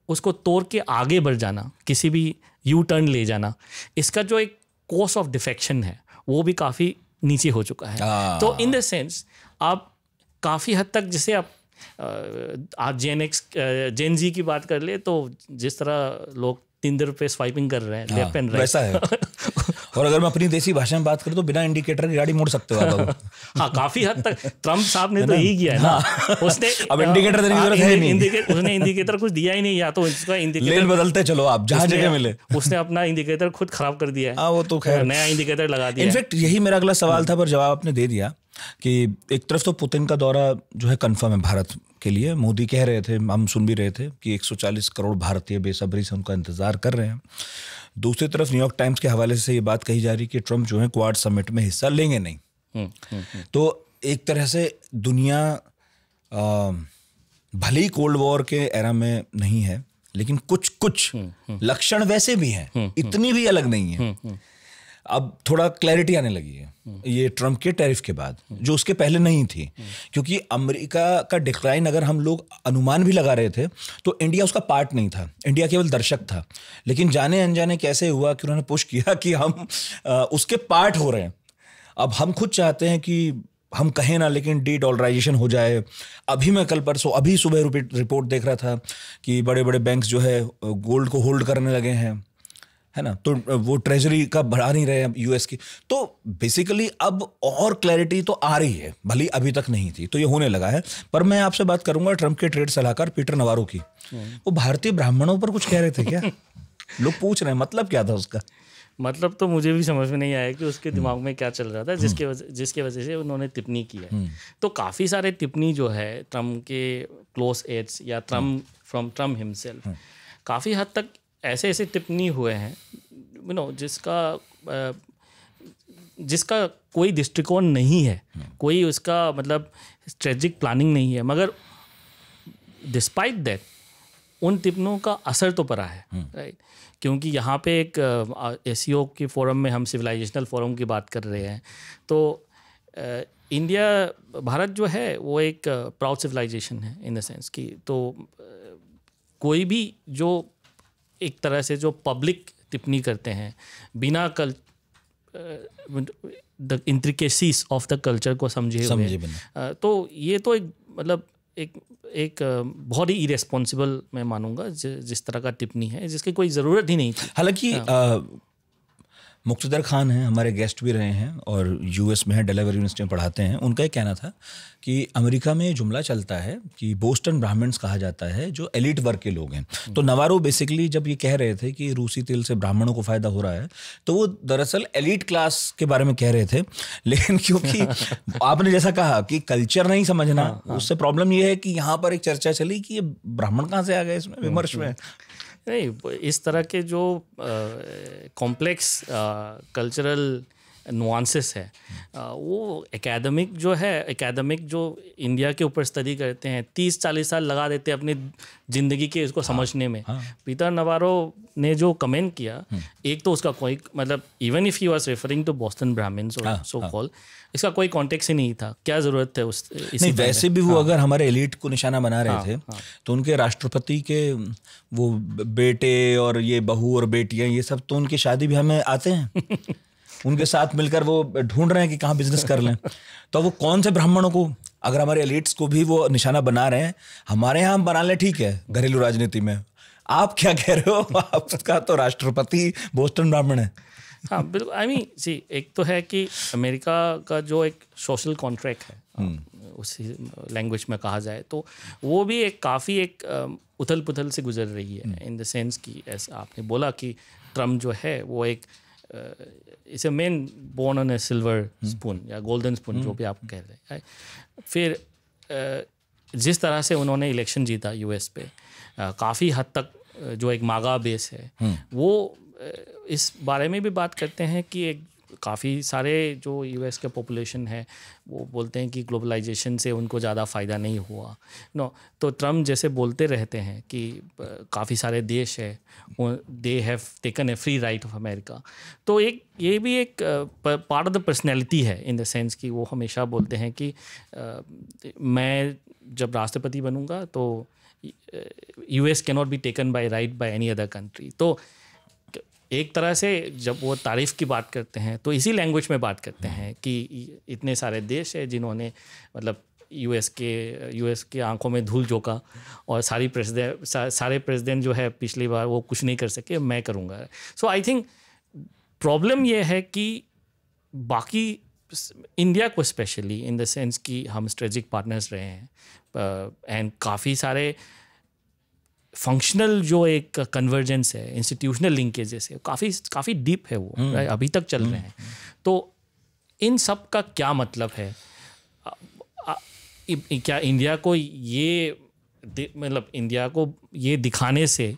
उसको तोड़ के आगे बढ़ जाना, किसी भी यू टर्न ले जाना, इसका जो एक कॉस्ट ऑफ डिफेक्शन है वो भी काफ़ी नीचे हो चुका है। तो इन द सेंस आप काफ़ी हद तक, जैसे आप आज जेन जी की बात कर ले तो जिस तरह लोग Tinder पे स्वाइपिंग कर रहे हैं लेफ्ट एंड राइट,
वैसा है। और अगर मैं अपनी देसी भाषा में बात करूं तो बिना इंडिकेटर की गाड़ी मोड़ सकते हो आप।
हाँ, काफी हद तक ट्रम्प साहब ने तो यही किया है ना। उसने
अब इंडिकेटर देने की जरूरत है नहीं,
उसने इंडिकेटर कुछ दिया ही नहीं, या तो उसका इंडिकेटर
लेन बदलते चलो आप जहां जगह मिले।
उसने अपना इंडिकेटर खुद खराब कर दिया है।
वो तो खैर
नया इंडिकेटर लगा दिया।
इनफैक्ट यही मेरा अगला सवाल था, पर जवाब आपने दे दिया कि एक तरफ तो पुतिन का दौरा जो है कंफर्म है भारत के लिए, मोदी कह रहे थे, हम सुन भी रहे थे कि 140 करोड़ भारतीय बेसब्री से उनका इंतजार कर रहे हैं। दूसरी तरफ न्यूयॉर्क टाइम्स के हवाले से ये बात कही जा रही कि ट्रंप जो है क्वाड समिट में हिस्सा लेंगे नहीं। तो एक तरह से दुनिया भले ही कोल्ड वॉर के एरा में नहीं है, लेकिन कुछ लक्षण वैसे भी हैं, इतनी भी अलग नहीं है। अब थोड़ा क्लैरिटी आने लगी है ये ट्रंप के टैरिफ के बाद, जो उसके पहले नहीं थी। क्योंकि अमेरिका का डिक्लाइन अगर हम लोग अनुमान भी लगा रहे थे तो इंडिया उसका पार्ट नहीं था, इंडिया केवल दर्शक था। लेकिन जाने अनजाने कैसे हुआ कि उन्होंने पुश किया कि हम उसके पार्ट हो रहे हैं। अब हम खुद चाहते हैं कि हम कहें ना, लेकिन डी डॉलराइजेशन हो जाए। अभी मैं कल परसों अभी सुबह रिपोर्ट देख रहा था कि बड़े बड़े बैंक्स जो है गोल्ड को होल्ड करने लगे हैं, है ना, तो वो ट्रेजरी का बढ़ा नहीं रहे हैं यूएस की। तो बेसिकली अब और क्लैरिटी तो आ रही है, भले अभी तक नहीं थी, तो ये होने लगा है। पर मैं आपसे बात करूंगा ट्रंप के ट्रेड सलाहकार पीटर नवारो की। वो भारतीय ब्राह्मणों पर कुछ कह रहे थे क्या? लोग पूछ रहे हैं मतलब क्या था उसका।
मतलब तो मुझे भी समझ में नहीं आया कि उसके दिमाग में क्या चल रहा था जिसके वजह से उन्होंने टिप्पणी की है। तो काफ़ी सारे टिप्पणी जो है ट्रम्प के क्लोज एड्स या ट्रम्प फ्रॉम ट्रम्प हिमसेल्फ, काफ़ी हद तक ऐसे ऐसे टिप्पणी हुए हैं जिसका कोई दृष्टिकोण नहीं है, कोई उसका मतलब स्ट्रेटेजिक प्लानिंग नहीं है, मगर डिस्पाइट दैट उन टिप्पणियों का असर तो पड़ा है, राइट। क्योंकि यहाँ पे एक एससीओ के फोरम में हम सिविलाइजेशनल फोरम की बात कर रहे हैं, तो भारत जो है वो एक प्राउड सिविलाइजेशन है इन द सेंस कि तो कोई भी जो एक तरह से जो पब्लिक टिप्पणी करते हैं बिना the intricacies of the culture को समझे हुए, तो ये तो एक मतलब एक बहुत ही इरेस्पॉन्सिबल मैं मानूंगा जिस तरह का टिप्पणी है, जिसकी कोई ज़रूरत ही नहीं थी।
हालांकि मुक्तदर खान हैं, हमारे गेस्ट भी रहे हैं और यूएस में हैं, डेलावेयर यूनिवर्सिटी में पढ़ाते हैं। उनका एक कहना था कि अमेरिका में जुमला चलता है कि बोस्टन ब्राह्मण्स कहा जाता है जो एलिट वर्ग के लोग हैं। तो नवारो बेसिकली जब ये कह रहे थे कि रूसी तेल से ब्राह्मणों को फ़ायदा हो रहा है, तो वो दरअसल एलिट क्लास के बारे में कह रहे थे। लेकिन क्योंकि आपने जैसा कहा कि कल्चर नहीं समझना, उससे प्रॉब्लम ये है कि यहाँ पर एक चर्चा चली कि ये ब्राह्मण कहाँ से आ गए इसमें विमर्श में।
नहीं, इस तरह के जो कॉम्प्लेक्स कल्चरल नुआंसेस है वो एकेडमिक जो इंडिया के ऊपर स्टडी करते हैं 30-40 साल लगा देते हैं अपनी ज़िंदगी के इसको समझने में। पीटर नवारो ने जो कमेंट किया, एक तो उसका कोई मतलब even if he was referring to Boston Brahmins और सो कॉल, इसका कोई कॉन्टेक्स्ट ही नहीं था। क्या ज़रूरत है उस
नहीं, वैसे भी वो अगर हमारे एलिट को निशाना बना रहे थे तो उनके राष्ट्रपति के वो बेटे और ये बहू और बेटियां, ये सब तो उनकी शादी भी हमें आते हैं उनके साथ मिलकर वो ढूंढ रहे हैं कि कहाँ बिजनेस कर लें। तो वो कौन से ब्राह्मणों को, अगर हमारे एलिट्स को भी वो निशाना बना रहे हैं, हमारे यहाँ हम बना लें ठीक है घरेलू राजनीति में, आप क्या कह रहे हो? आपका तो राष्ट्रपति बोस्टन ब्राह्मण है।
हाँ बिल्कुल। आई मीन सी, एक तो है कि अमेरिका का जो एक सोशल कॉन्ट्रैक्ट है उसी लैंग्वेज में कहा जाए, तो वो भी एक काफ़ी एक उथल पुथल से गुजर रही है इन द सेंस कि ऐसा आपने बोला कि ट्रम्प जो है वो एक it's a man born on a silver spoon या गोल्डन स्पून, जो भी आप कह रहे हैं। फिर जिस तरह से उन्होंने इलेक्शन जीता यूएस पे, काफ़ी हद तक जो एक मागा बेस है वो इस बारे में भी बात करते हैं कि एक काफ़ी सारे जो यूएस के पॉपुलेशन है वो बोलते हैं कि ग्लोबलाइजेशन से उनको ज़्यादा फ़ायदा नहीं हुआ। तो ट्रम्प जैसे बोलते रहते हैं कि काफ़ी सारे देश है they have taken a free right of America, तो एक ये भी एक पार्ट ऑफ द पर्सनैलिटी है इन द सेंस कि वो हमेशा बोलते हैं कि मैं जब राष्ट्रपति बनूंगा तो US can not be taken by right by any other country. तो एक तरह से जब वो तारीफ़ की बात करते हैं तो इसी लैंग्वेज में बात करते हैं कि इतने सारे देश है जिन्होंने मतलब यूएस के आंखों में धूल झोंका और सारे प्रेसिडेंट जो है पिछली बार वो कुछ नहीं कर सके, मैं करूँगा। सो आई थिंक प्रॉब्लम ये है कि बाकी इंडिया को स्पेशली इन द सेंस कि हम स्ट्रेटेजिक पार्टनर्स रहे हैं एंड काफ़ी सारे फंक्शनल जो एक कन्वर्जेंस है, इंस्टीट्यूशनल लिंकेजेस है, काफ़ी डीप है वो, अभी तक चल रहे हैं। तो इन सब का क्या मतलब है? क्या इंडिया को इंडिया को ये दिखाने से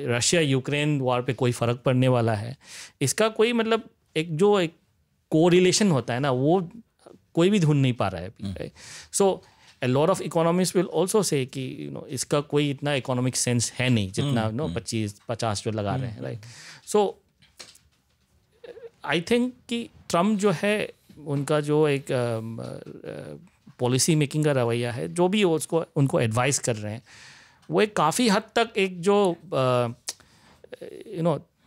रशिया यूक्रेन वॉर पे कोई फ़र्क पड़ने वाला है? इसका कोई मतलब एक कोरिलेशन होता है ना, वो कोई भी ढूंढ नहीं पा रहा है अभी। सो a lot of economists will also say कि इसका कोई इतना इकोनॉमिक सेंस है नहीं जितना 25-50 जो लगा रहे हैं, राइट। सो आई थिंक कि ट्रम्प जो है उनका जो एक पॉलिसी मेकिंग का रवैया है, जो भी उनको एडवाइस कर रहे हैं, वो एक काफ़ी हद तक एक जो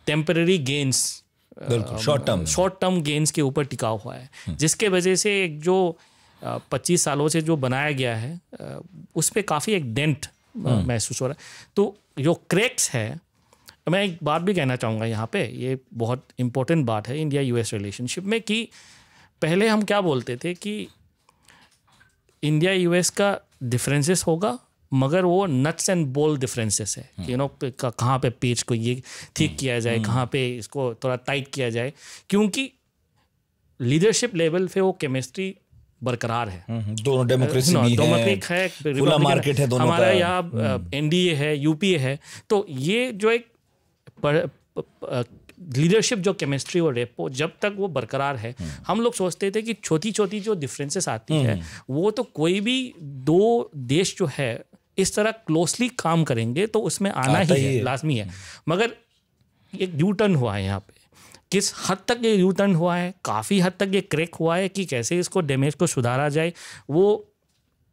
temporary gains short term gains के ऊपर टिका हुआ है, जिसके वजह से एक जो 25 सालों से जो बनाया गया है उस पर काफ़ी एक डेंट महसूस हो रहा है। तो जो क्रैक्स है, मैं एक बात भी कहना चाहूँगा यहाँ पे, ये बहुत इम्पोर्टेंट बात है इंडिया यूएस रिलेशनशिप में, कि पहले हम क्या बोलते थे कि इंडिया यूएस का डिफरेंसेस होगा मगर वो नट्स एंड बोल्ट डिफरेंसेस है, यू नो, कहाँ पे पेज को ये ठीक किया जाए, कहाँ पे इसको थोड़ा टाइट किया जाए, क्योंकि लीडरशिप लेवल पे वो केमिस्ट्री बरकरार है।
दोनों डेमोक्रेसी है, खुला मार्केट है दोनों
हमारा यहाँ एनडीए है, यूपीए है, तो ये जो एक लीडरशिप जो केमिस्ट्री और रेपो जब तक वो बरकरार है, हम लोग सोचते थे कि छोटी छोटी जो डिफरेंसेस आती है वो तो कोई भी दो देश जो है इस तरह क्लोजली काम करेंगे तो उसमें आना ही है, लाजमी है। मगर एक यू टर्न हुआ है यहाँ पे, किस हद तक ये यू टर्न हुआ है, काफ़ी हद तक ये क्रैक हुआ है कि कैसे इसको डैमेज को सुधारा जाए, वो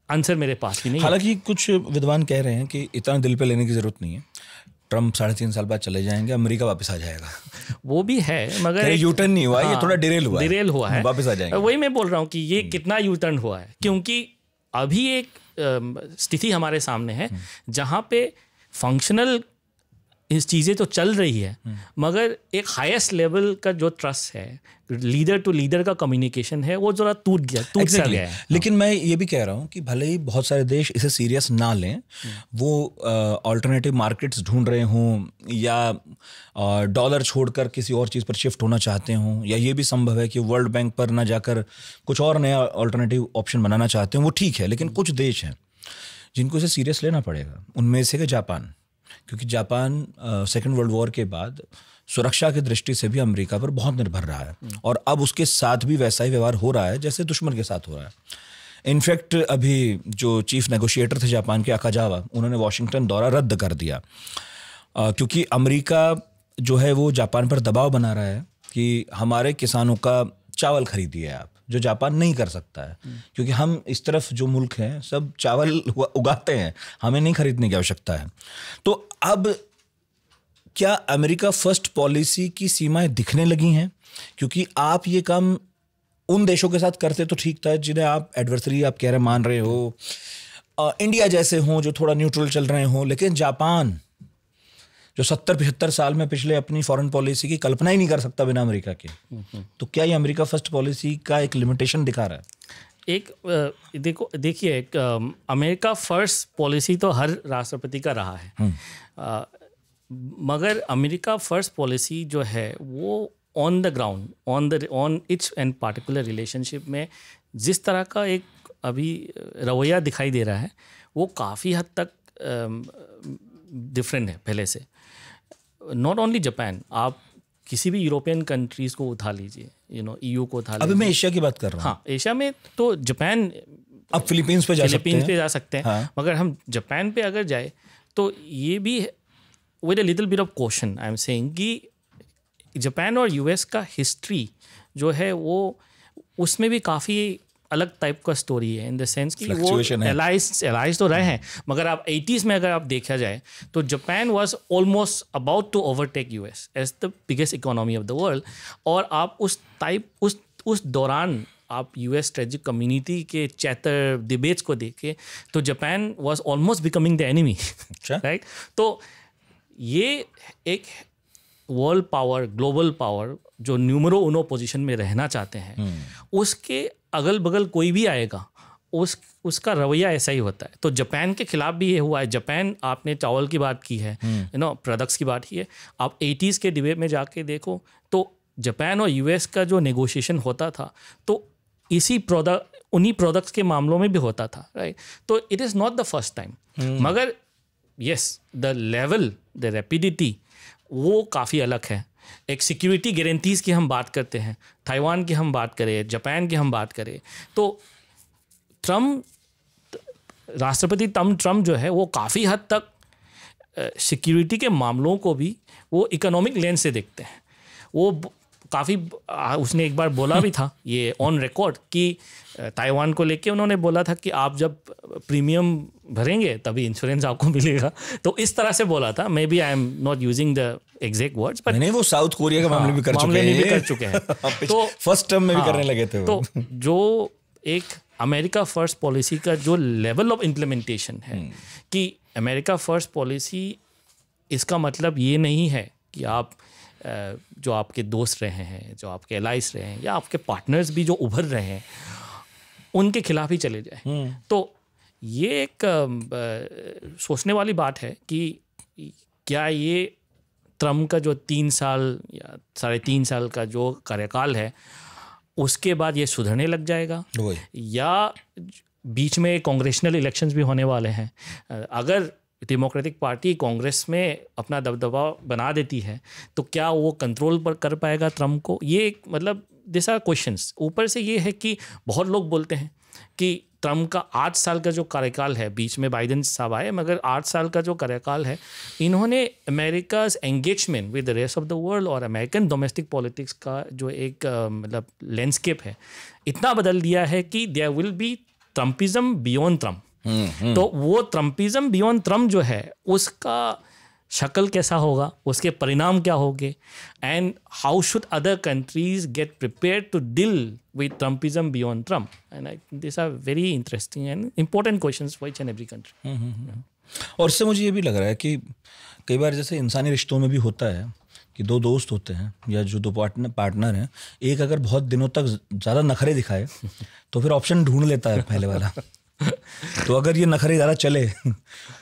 आंसर मेरे पास भी नहीं।
हालांकि कुछ विद्वान कह रहे हैं कि इतना दिल पे लेने की ज़रूरत नहीं है, ट्रम्प 3.5 साल बाद चले जाएंगे, अमेरिका वापस आ जाएगा।
वो भी है मगर
यू टर्न नहीं हुआ, ये थोड़ा डिरेल हुआ है, वापस आ जाएंगे।
वही मैं बोल रहा हूँ कि ये कितना यू टर्न हुआ है, क्योंकि अभी एक स्थिति हमारे सामने है जहाँ पे फंक्शनल इस चीज़ें तो चल रही है मगर एक हाईएस्ट लेवल का जो ट्रस्ट है, लीडर टू लीडर का कम्युनिकेशन है, वो जरा टूट सा गया है।
लेकिन मैं ये भी कह रहा हूँ कि भले ही बहुत सारे देश इसे सीरियस ना लें, वो ऑल्टरनेटिव मार्केट्स ढूंढ रहे हों या डॉलर छोड़कर किसी और चीज़ पर शिफ्ट होना चाहते हों, या ये भी संभव है कि वर्ल्ड बैंक पर ना जाकर कुछ और नया ऑल्टरनेटिव ऑप्शन बनाना चाहते हों, वो ठीक है। लेकिन कुछ देश हैं जिनको इसे सीरियस लेना पड़ेगा, उनमें से है जापान, क्योंकि जापान सेकेंड वर्ल्ड वॉर के बाद सुरक्षा की दृष्टि से भी अमेरिका पर बहुत निर्भर रहा है और अब उसके साथ भी वैसा ही व्यवहार हो रहा है जैसे दुश्मन के साथ हो रहा है। इनफैक्ट अभी जो चीफ नेगोशिएटर थे जापान के अकाजावा, उन्होंने वॉशिंगटन दौरा रद्द कर दिया क्योंकि अमेरिका जो है वो जापान पर दबाव बना रहा है कि हमारे किसानों का चावल खरीदिए आप, जो जापान नहीं कर सकता है, क्योंकि हम इस तरफ जो मुल्क हैं सब चावल उगाते हैं, हमें नहीं खरीदने की आवश्यकता है। तो अब क्या अमेरिका फर्स्ट पॉलिसी की सीमाएं दिखने लगी हैं? क्योंकि आप ये काम उन देशों के साथ करते तो ठीक था जिन्हें आप एडवर्सरी आप कह रहे मान रहे हो, इंडिया जैसे हों जो थोड़ा न्यूट्रल चल रहे हों, लेकिन जापान जो 70-75 साल में पिछले अपनी फॉरेन पॉलिसी की कल्पना ही नहीं कर सकता बिना अमेरिका के, तो क्या ये अमेरिका फर्स्ट पॉलिसी का एक लिमिटेशन दिखा रहा है?
एक देखिए एक अमेरिका फर्स्ट पॉलिसी तो हर राष्ट्रपति का रहा है, मगर अमेरिका फर्स्ट पॉलिसी जो है वो on the ground on it's and particular relationship में जिस तरह का एक अभी रवैया दिखाई दे रहा है वो काफ़ी हद तक डिफरेंट है पहले से। नॉट ओनली जापान, आप किसी भी यूरोपियन कंट्रीज़ को उठा लीजिए, यू नो EU को उठा लीजिए।
अभी मैं एशिया की बात कर रहा हूँ।
हाँ, एशिया में तो जापान,
अब फिलीपींस पे जा सकते हैं।
हाँ। मगर हम जापान पे अगर जाए तो ये भी with a little bit of question I am saying कि जापान और US का हिस्ट्री जो है वो उसमें भी काफ़ी अलग टाइप का स्टोरी है, इन द सेंस कि वो एलाइज तो रहे हैं, मगर आप 80s में अगर आप देखा जाए तो Japan was almost about to overtake US as the biggest economy of the world. और आप उस दौरान आप US स्ट्रेटेजिक कम्युनिटी के चैटर डिबेट्स को देखें तो Japan was almost becoming the enemy, right. तो ये एक वर्ल्ड पावर, ग्लोबल पावर जो न्यूमरो उनो पोजीशन में रहना चाहते हैं, उसके अगल बगल कोई भी आएगा उसका रवैया ऐसा ही होता है। तो जापान के खिलाफ भी ये हुआ है। जापान, आपने चावल की बात की है, यू नो, प्रोडक्ट्स की बात की है, आप 80s के डिबेट में जाके देखो तो जापान और US का जो नेगोशिएशन होता था तो उन्हीं प्रोडक्ट्स के मामलों में भी होता था, राइट। तो it is not the first time, मगर yes the level, the rapidity वो काफ़ी अलग है। एक सिक्योरिटी गारंटीज़ की हम बात करते हैं, ताइवान की हम बात करें, जापान की हम बात करें, तो राष्ट्रपति ट्रम्प जो है वो काफ़ी हद तक सिक्योरिटी के मामलों को भी वो इकोनॉमिक लेंस से देखते हैं। वो काफ़ी उसने एक बार बोला भी था ये ऑन रिकॉर्ड कि ताइवान को लेके उन्होंने बोला था कि आप जब प्रीमियम भरेंगे तभी इंश्योरेंस आपको मिलेगा, तो इस तरह से बोला था। Maybe I am not using the exact words, but
नहीं, वो साउथ कोरिया का मामले भी कर चुके हैं
तो
फर्स्ट टर्म में भी करने लगे थे।
तो जो एक अमेरिका फर्स्ट पॉलिसी का जो लेवल ऑफ इम्प्लीमेंटेशन है कि अमेरिका फर्स्ट पॉलिसी, इसका मतलब ये नहीं है कि आप जो आपके दोस्त रहे हैं, जो आपके एलाइज रहे हैं, या आपके पार्टनर्स भी जो उभर रहे हैं, उनके खिलाफ ही चले जाए। तो ये एक सोचने वाली बात है कि क्या ये ट्रम्प का जो 3 साल या 3.5 साल का जो कार्यकाल है उसके बाद ये सुधरने लग जाएगा, या बीच में कांग्रेशनल इलेक्शंस भी होने वाले हैं। अगर डेमोक्रेटिक पार्टी कांग्रेस में अपना दबदबा बना देती है तो क्या वो कंट्रोल पर कर पाएगा ट्रम्प को? ये मतलब दिस आर क्वेश्चंस। ऊपर से ये है कि बहुत लोग बोलते हैं कि ट्रम्प का 8 साल का जो कार्यकाल है, बीच में बाइडेन साहब आए, मगर 8 साल का जो कार्यकाल है, इन्होंने America's engagement with the rest of the world और अमेरिकन डोमेस्टिक पॉलिटिक्स का जो एक मतलब लैंडस्केप है, इतना बदल दिया है कि there will be Trumpism beyond Trump. तो वो ट्रम्पिज्म बियॉन्ड ट्रम्प जो है उसका शक्ल कैसा होगा, उसके परिणाम क्या होंगे, and how should other countries get prepared to deal with Trumpism beyond Trump. And this are very interesting and important questions for each and every country.
और इससे मुझे ये भी लग रहा है कि कई बार जैसे इंसानी रिश्तों में भी होता है कि 2 दोस्त होते हैं या जो 2 पार्टनर हैं, एक अगर बहुत दिनों तक ज़्यादा नखरे दिखाए तो फिर ऑप्शन ढूंढ लेता है पहले वाला। तो अगर ये नखरे ज़्यादा चले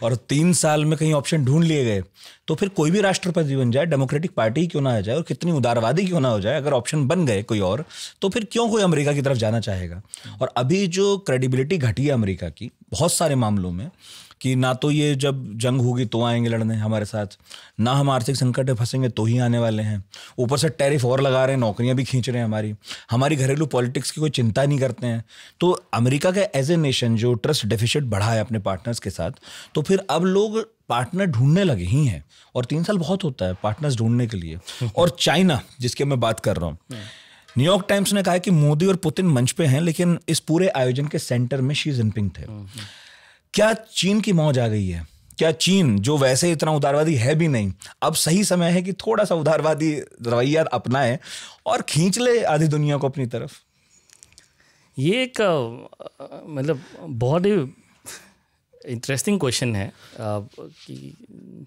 और 3 साल में कहीं ऑप्शन ढूंढ लिए गए तो फिर कोई भी राष्ट्रपति बन जाए, डेमोक्रेटिक पार्टी क्यों ना आ जाए और कितनी उदारवादी क्यों ना हो जाए, अगर ऑप्शन बन गए कोई और, तो फिर क्यों कोई अमेरिका की तरफ जाना चाहेगा। और अभी जो क्रेडिबिलिटी घटी है अमेरिका की बहुत सारे मामलों में, कि ना तो ये जब जंग होगी तो आएंगे लड़ने हमारे साथ, ना हम आर्थिक संकट में फंसेंगे तो ही आने वाले हैं, ऊपर से टैरिफ और लगा रहे हैं, नौकरियां भी खींच रहे हैं, हमारी घरेलू पॉलिटिक्स की कोई चिंता नहीं करते हैं। तो अमेरिका का एज ए नेशन जो ट्रस्ट डेफिसिट बढ़ा है अपने पार्टनर्स के साथ, तो फिर अब लोग पार्टनर ढूंढने लगे ही हैं, और 3 साल बहुत होता है पार्टनर्स ढूंढने के लिए। और चाइना जिसकी मैं बात कर रहा हूँ, न्यूयॉर्क टाइम्स ने कहा है कि मोदी और पुतिन मंच पे हैं, लेकिन इस पूरे आयोजन के सेंटर में शी जिनपिंग थे। क्या चीन की मौज आ गई है? क्या चीन, जो वैसे इतना उदारवादी है भी नहीं, अब सही समय है कि थोड़ा सा उदारवादी रवैया अपनाए और खींच ले आधी दुनिया को अपनी तरफ?
ये एक मतलब बहुत ही इंटरेस्टिंग क्वेश्चन है कि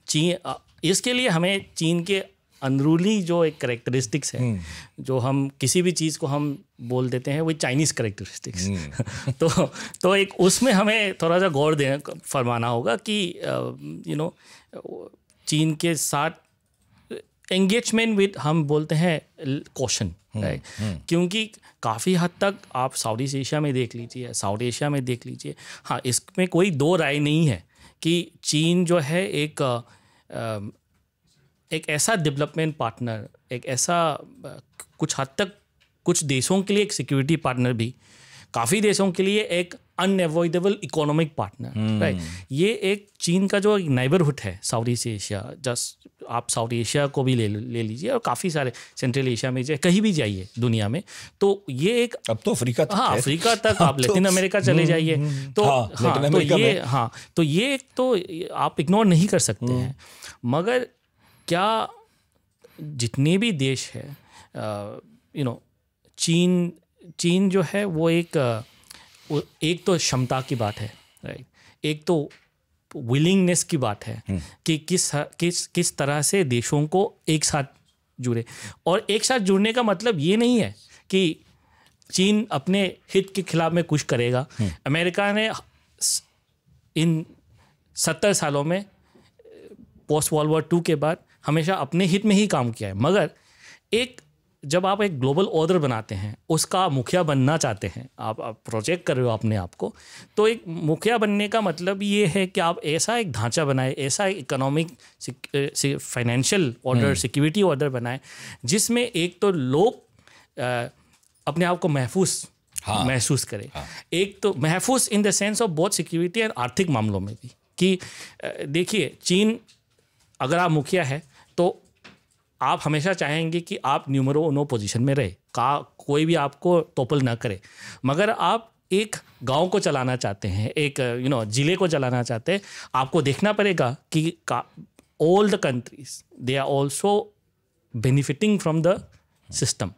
चीन, इसके लिए हमें चीन के अंदरूनी जो एक करेक्टरिस्टिक्स है, जो हम किसी भी चीज़ को हम बोल देते हैं वो चाइनीज़ करेक्टरिस्टिक्स, तो एक उसमें हमें थोड़ा सा गौर देना फरमाना होगा कि चीन के साथ एंगेजमेंट विद हम बोलते हैं कॉशन, राइट? क्योंकि काफ़ी हद तक आप साउथ ईस्ट एशिया में देख लीजिए, साउथ एशिया में देख लीजिए, हाँ, इसमें कोई 2 राय नहीं है कि चीन जो है एक ऐसा डेवलपमेंट पार्टनर, एक ऐसा कुछ हद तक कुछ देशों के लिए एक सिक्योरिटी पार्टनर भी, काफ़ी देशों के लिए एक अनएवॉइडेबल इकोनॉमिक पार्टनर, राइट? ये एक चीन का जो नेबरहुड है साउथ ईस्ट एशिया, जस्ट आप साउथ एशिया को भी ले लीजिए और काफ़ी सारे सेंट्रल एशिया में जाए, कहीं भी जाइए दुनिया में, तो ये एक, अब तो अफ्रीका तक, हाँ, अफ्रीका तक, आप लैटिन अमेरिका चले जाइए, तो ये एक तो आप इग्नोर नहीं कर सकते हैं। मगर क्या जितने भी देश है, चीन जो है वो एक तो क्षमता की बात है, राइट? एक तो विलिंगनेस की बात है कि किस तरह से देशों को एक साथ जुड़े। और एक साथ जुड़ने का मतलब ये नहीं है कि चीन अपने हित के खिलाफ में कुछ करेगा। अमेरिका ने इन 70 सालों में पोस्ट वर्ल्ड वॉर 2 के बाद हमेशा अपने हित में ही काम किया है, मगर जब आप एक ग्लोबल ऑर्डर बनाते हैं, उसका मुखिया बनना चाहते हैं, आप प्रोजेक्ट कर रहे हो अपने आप को, तो एक मुखिया बनने का मतलब ये है कि आप ऐसा एक ढांचा बनाए, ऐसा economic financial order, security order बनाए, जिसमें एक तो लोग अपने आप को महसूस करें, एक तो महफूज in the sense of both security and आर्थिक मामलों में भी, कि देखिए, चीन अगर आप मुखिया है तो आप हमेशा चाहेंगे कि आप न्यूमरो उनो पोजीशन में रहे, कोई भी आपको टोपल ना करे। मगर आप एक गांव को चलाना चाहते हैं, एक जिले को चलाना चाहते हैं, आपको देखना पड़ेगा कि all the countries they are also benefiting from the system.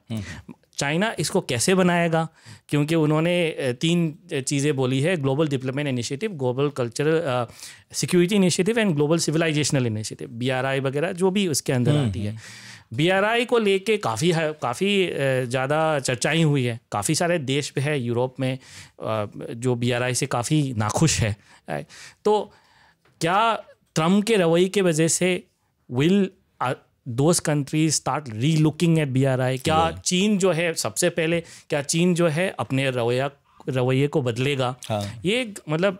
China इसको कैसे बनाएगा, क्योंकि उन्होंने 3 चीज़ें बोली है: global development initiative, global cultural security initiative and global civilisational initiative, BRI वगैरह जो भी उसके अंदर आती है। BRI को लेके काफ़ी ज़्यादा चर्चाएं हुई है। काफ़ी सारे देश पे है यूरोप में जो BRI से काफ़ी नाखुश है। तो क्या ट्रम्प के रवैये की वजह से विल दोज कंट्रीज स्टार्ट री लुकिंग एट BRI? क्या चीन जो है सबसे पहले, क्या चीन जो है अपने रवैये को बदलेगा?
हाँ।
ये मतलब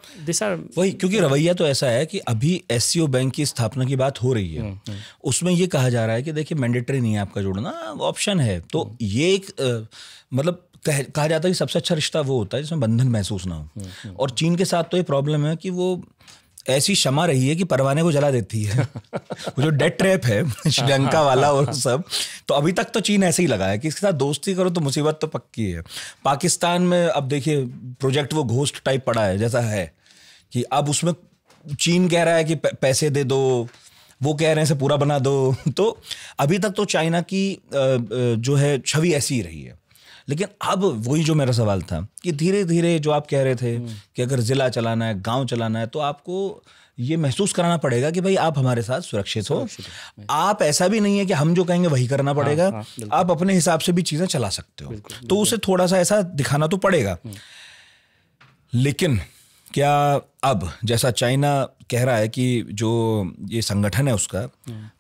वही, क्योंकि रवैया तो ऐसा है कि अभी SCO बैंक की स्थापना की बात हो रही है, उसमें ये कहा जा रहा है कि देखिए मैंडेटरी नहीं है आपका जुड़ना, ऑप्शन है। तो ये एक मतलब कहा जाता है कि सबसे अच्छा रिश्ता वो होता है जिसमें बंधन महसूस ना हो। और चीन के साथ तो ये प्रॉब्लम है कि वो ऐसी क्षमा रही है कि परवाने को जला देती है। वो जो डेथ ट्रैप है श्रीलंका वाला और सब, तो अभी तक तो चीन ऐसे ही लगा है कि इसके साथ दोस्ती करो तो मुसीबत तो पक्की है। पाकिस्तान में अब देखिए प्रोजेक्ट वो घोस्ट टाइप पड़ा है जैसा है, कि अब उसमें चीन कह रहा है कि पैसे दे दो, वो कह रहे हैं इसे पूरा बना दो। तो अभी तक तो चाइना की जो है छवि ऐसी ही रही है। लेकिन अब वही जो मेरा सवाल था कि धीरे धीरे जो आप कह रहे थे कि अगर जिला चलाना है, गांव चलाना है, तो आपको ये महसूस कराना पड़ेगा कि भाई आप हमारे साथ सुरक्षित हो। आप ऐसा भी नहीं है कि हम जो कहेंगे वही करना पड़ेगा। आप अपने हिसाब से भी चीजें चला सकते हो। तो उसे थोड़ा सा ऐसा दिखाना तो पड़ेगा। लेकिन क्या अब जैसा चाइना कह रहा है कि जो ये संगठन है उसका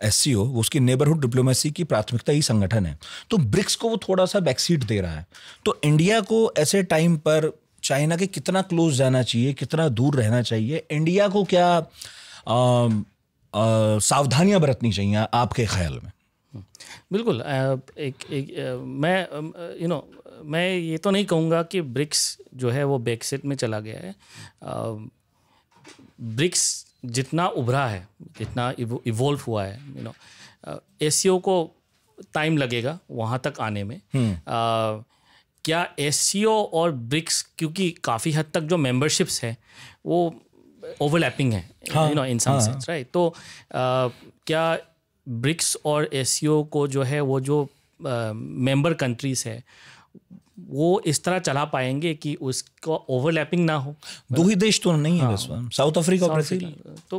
SCO, वो उसकी नेबरहुड डिप्लोमेसी की प्राथमिकता ही संगठन है, तो ब्रिक्स को वो थोड़ा सा बैकसीट दे रहा है। तो इंडिया को ऐसे टाइम पर चाइना के कितना क्लोज जाना चाहिए, कितना दूर रहना चाहिए? इंडिया को क्या सावधानियां बरतनी चाहिए आपके ख्याल में?
बिल्कुल। मैं ये तो नहीं कहूँगा कि ब्रिक्स जो है वो बैकसीट में चला गया है। ब्रिक्स जितना उभरा है, जितना इवॉल्व हुआ है, SCO को टाइम लगेगा वहाँ तक आने में। क्या SCO और ब्रिक्स, क्योंकि काफ़ी हद तक जो मेंबरशिप्स है वो ओवरलैपिंग है, इन सम सेंस, राइट? तो क्या ब्रिक्स और SCO को जो है वो जो मेंबर कंट्रीज है वो इस तरह चला पाएंगे कि उसको ओवरलैपिंग ना हो?
2 ही देश तो नहीं है बस, साउथ अफ्रीका और ब्राजील।
तो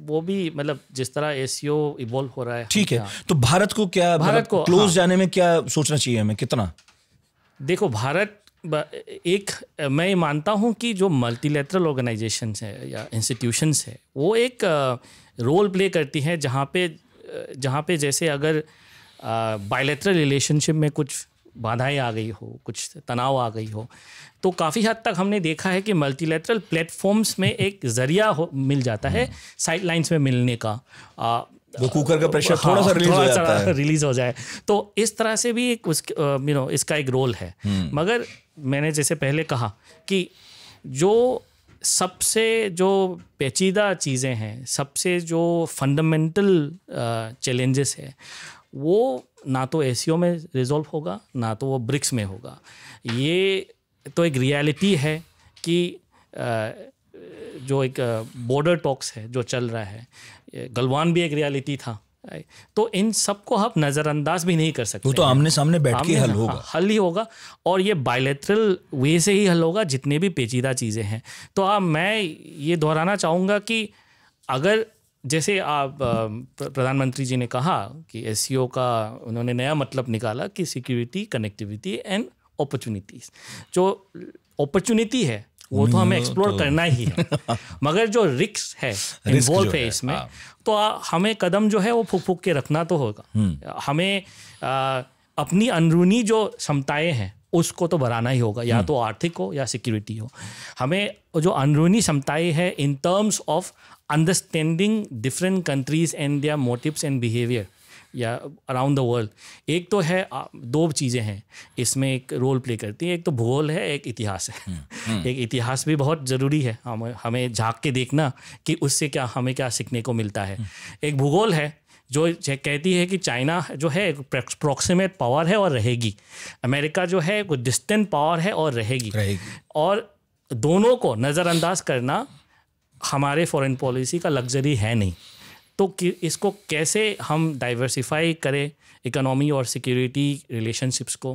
वो भी मतलब जिस तरह SCO इवॉल्व हो रहा है।
ठीक है, तो भारत को क्या, भारत को क्लोज जाने में क्या सोचना चाहिए हमें, कितना?
देखो, भारत मैं मानता हूँ कि जो मल्टीलेटरल ऑर्गेनाइजेशंस है या इंस्टीट्यूशंस है वो एक रोल प्ले करती हैं, जहाँ पे जैसे अगर बायलैटरल रिलेशनशिप में कुछ बाधाएं आ गई हो, कुछ तनाव आ गई हो, तो काफ़ी हद तक हमने देखा है कि मल्टीलेटरल प्लेटफॉर्म्स में एक ज़रिया मिल जाता है साइडलाइंस में मिलने का।
वो कुकर का प्रेशर थोड़ा सा
रिलीज हो जाए, तो इस तरह से भी एक इसका एक रोल है। मगर मैंने जैसे पहले कहा कि जो सबसे जो पेचीदा चीज़ें हैं, सबसे जो फंडामेंटल चैलेंजेस है, वो ना तो SCO में रिजॉल्व होगा, ना तो वो ब्रिक्स में होगा। ये तो एक रियलिटी है कि जो एक बॉर्डर टॉक्स है जो चल रहा है, गलवान भी एक रियलिटी था। तो इन सब को आप नज़रअंदाज भी नहीं कर सकते।
वो तो आमने सामने बैठ के हल
ही होगा, और ये बायलैटरल वे से ही हल होगा जितने भी पेचीदा चीज़ें हैं। तो मैं ये दोहराना चाहूँगा कि अगर जैसे आप प्रधानमंत्री जी ने कहा कि SCO का उन्होंने नया मतलब निकाला कि सिक्योरिटी, कनेक्टिविटी एंड अपॉर्चुनिटीज़। जो अपॉर्चुनिटी है वो तो हमें एक्सप्लोर करना ही है, मगर जो रिस्क है इन्वॉल्व है इसमें, तो हमें कदम जो है वो फूक फूक के रखना तो होगा। हमें अपनी अंदरूनी जो क्षमताएं हैं उसको तो बढ़ाना ही होगा, या तो आर्थिक हो या सिक्योरिटी हो। हमें जो अंदरूनी क्षमताएं हैं in terms of understanding different countries and their motives and behaviour या अराउंड द वर्ल्ड, एक तो है, 2 चीज़ें हैं इसमें एक रोल प्ले करती हैं। एक तो भूगोल है, एक इतिहास है। एक इतिहास भी बहुत ज़रूरी है, हमें झांक के देखना कि उससे क्या हमें क्या सीखने को मिलता है। एक भूगोल है जो कहती है कि चाइना जो है प्रॉक्सिमेट पावर है और रहेगी, अमेरिका जो है कोई डिस्टेंट पावर है और रहेगी। और दोनों को नज़रअंदाज करना हमारे फॉरेन पॉलिसी का लग्जरी है नहीं। तो इसको कैसे हम डाइवर्सिफाई करें इकोनॉमी और सिक्योरिटी रिलेशनशिप्स को,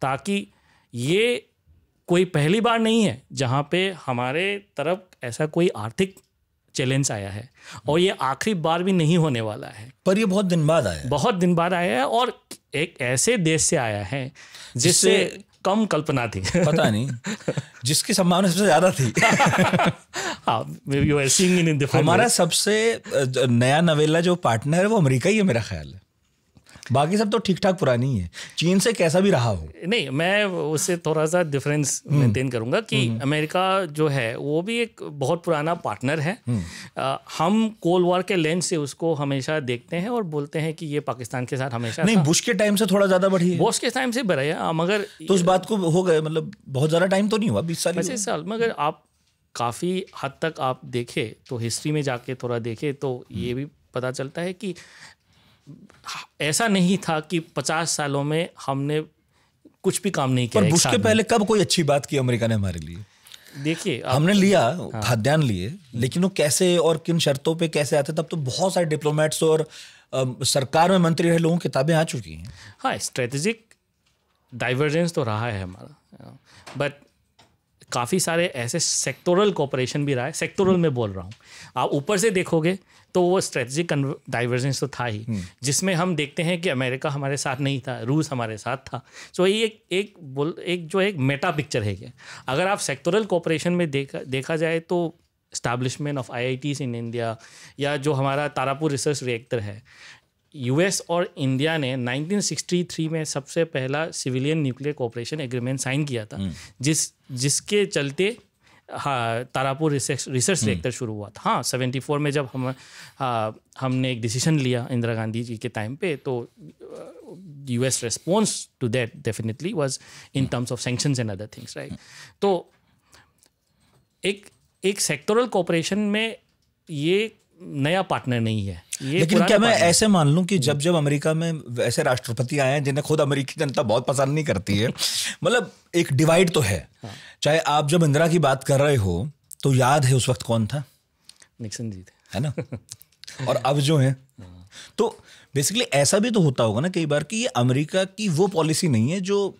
ताकि ये कोई पहली बार नहीं है जहाँ पे हमारे तरफ ऐसा कोई आर्थिक चैलेंज आया है, और ये आखिरी बार भी नहीं होने वाला है।
पर ये बहुत दिन बाद आया है।
बहुत दिन बाद आया है, और एक ऐसे देश से आया है जिससे कम कल्पना थी।
पता नहीं, जिसकी संभावना सबसे ज़्यादा थी। हमारा सबसे नया नवेला जो पार्टनर है वो अमेरिका ही है मेरा ख्याल है। बाकी सब तो ठीक ठाक पुरानी है, चीन से कैसा भी रहा हो।
नहीं, मैं उससे थोड़ा सा डिफरेंस मेंटेन करूंगा कि अमेरिका जो है वो भी एक बहुत पुराना पार्टनर है। हम कोल्ड वॉर के लेंस से उसको हमेशा देखते हैं और बोलते हैं कि ये पाकिस्तान के साथ हमेशा
नहीं, बुश के टाइम से थोड़ा ज़्यादा बढ़ी है।
बुश के टाइम से बढ़ा है, मगर
तो उस बात को हो गए, मतलब बहुत ज़्यादा टाइम तो नहीं हुआ, 20
साल। मगर आप काफ़ी हद तक आप देखें तो हिस्ट्री में जाके थोड़ा देखें तो ये भी पता चलता है कि ऐसा नहीं था कि 50 सालों में हमने कुछ भी काम नहीं किया।
पर बुश के पहले कब कोई अच्छी बात की अमेरिका ने हमारे लिए?
देखिए,
हमने लिया खाद्यान्न लिए, लेकिन वो कैसे और किन शर्तों पे कैसे आते, तब तो बहुत सारे डिप्लोमेट्स और सरकार में मंत्री रहे लोगों की किताबें आ चुकी हैं।
हाँ, स्ट्रेटेजिक डाइवर्जेंस तो रहा है हमारा, बट काफ़ी सारे ऐसे सेक्टोरल कोऑपरेशन भी रहा है। सेक्टोरल में बोल रहा हूँ, आप ऊपर से देखोगे तो वो स्ट्रेटजिक डाइवर्जेंस तो था ही, जिसमें हम देखते हैं कि अमेरिका हमारे साथ नहीं था, रूस हमारे साथ था। सो ये एक मेटा पिक्चर है ये। अगर आप सेक्टोरल कोऑपरेशन में देखा जाए तो establishment of IITs in India, या जो हमारा तारापुर रिसर्च रिएक्टर है, US और इंडिया ने 1963 में सबसे पहला civilian nuclear cooperation agreement sign किया था, जिसके चलते तारापुर रिसर्च रिएक्टर शुरू हुआ था। हाँ, 74 में जब हमने एक डिसीजन लिया इंदिरा गांधी जी के टाइम पे, तो US response to that definitely was in terms of sanctions and other things, right. तो एक सेक्टोरल कोऑपरेशन में ये नया पार्टनर नहीं है।
लेकिन क्या मैं ऐसे मान लूं कि जब अमेरिका में वैसे राष्ट्रपति आए हैं जिन्हें खुद अमेरिकी जनता बहुत पसंद नहीं करती है, मतलब एक डिवाइड तो है। चाहे आप जब इंदिरा की बात कर रहे हो तो याद है उस वक्त कौन था?
निक्सन जी थे,
है ना। और अब जो है, तो बेसिकली ऐसा भी तो होता होगा ना कई बार कि ये अमेरिका की वो पॉलिसी नहीं है जो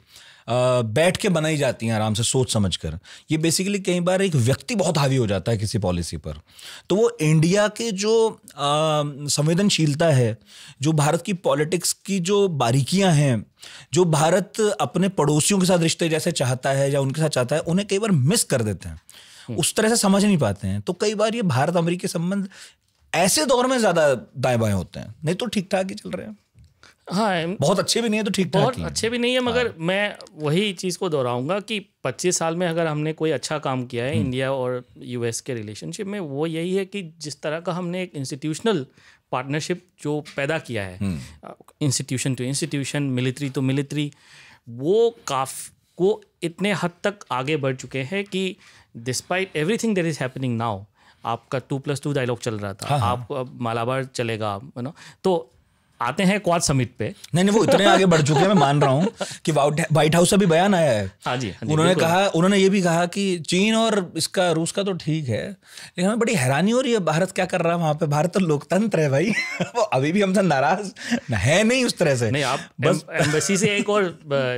बैठ के बनाई जाती हैं आराम से सोच समझ कर। ये बेसिकली कई बार एक व्यक्ति बहुत हावी हो जाता है किसी पॉलिसी पर, तो वो इंडिया के जो संवेदनशीलता है, जो भारत की पॉलिटिक्स की जो बारीकियां हैं, जो भारत अपने पड़ोसियों के साथ रिश्ते जैसे चाहता है या उनके साथ चाहता है, उन्हें कई बार मिस कर देते हैं, उस तरह से समझ नहीं पाते हैं। तो कई बार ये भारत अमेरिकी संबंध ऐसे दौर में ज़्यादा दाएं बाएं होते हैं, नहीं तो ठीक ठाक ही चल रहे हैं।
हाँ,
बहुत अच्छे भी नहीं है तो ठीक ठाक,
बहुत अच्छे भी नहीं है, मगर मैं वही चीज़ को दोहराऊंगा कि 25 साल में अगर हमने कोई अच्छा काम किया है इंडिया और US के रिलेशनशिप में, वो यही है कि जिस तरह का हमने एक इंस्टीट्यूशनल पार्टनरशिप जो पैदा किया है, institution to institution, military to military, वो इतने हद तक आगे बढ़ चुके हैं कि despite everything that is happening now, आपका 2+2 डायलॉग चल रहा था, आप अब मालाबार चलेगा, तो आते हैं क्वाड समिट पे।
नहीं, वो इतने आगे बढ़ चुके हैं, मैं मान रहा हूँ कि व्हाइट हाउस से भी बयान आया है।
हाँ जी,
उन्होंने ये भी कहा कि चीन और इसका रूस का तो ठीक है, लेकिन हमें बड़ी हैरानी हो रही है भारत क्या कर रहा है वहाँ पे। भारत तो लोकतंत्र है भाई। वो अभी भी हमसे नाराज है नहीं उस तरह से।
नहीं, आप बस एम्बेसी से एक और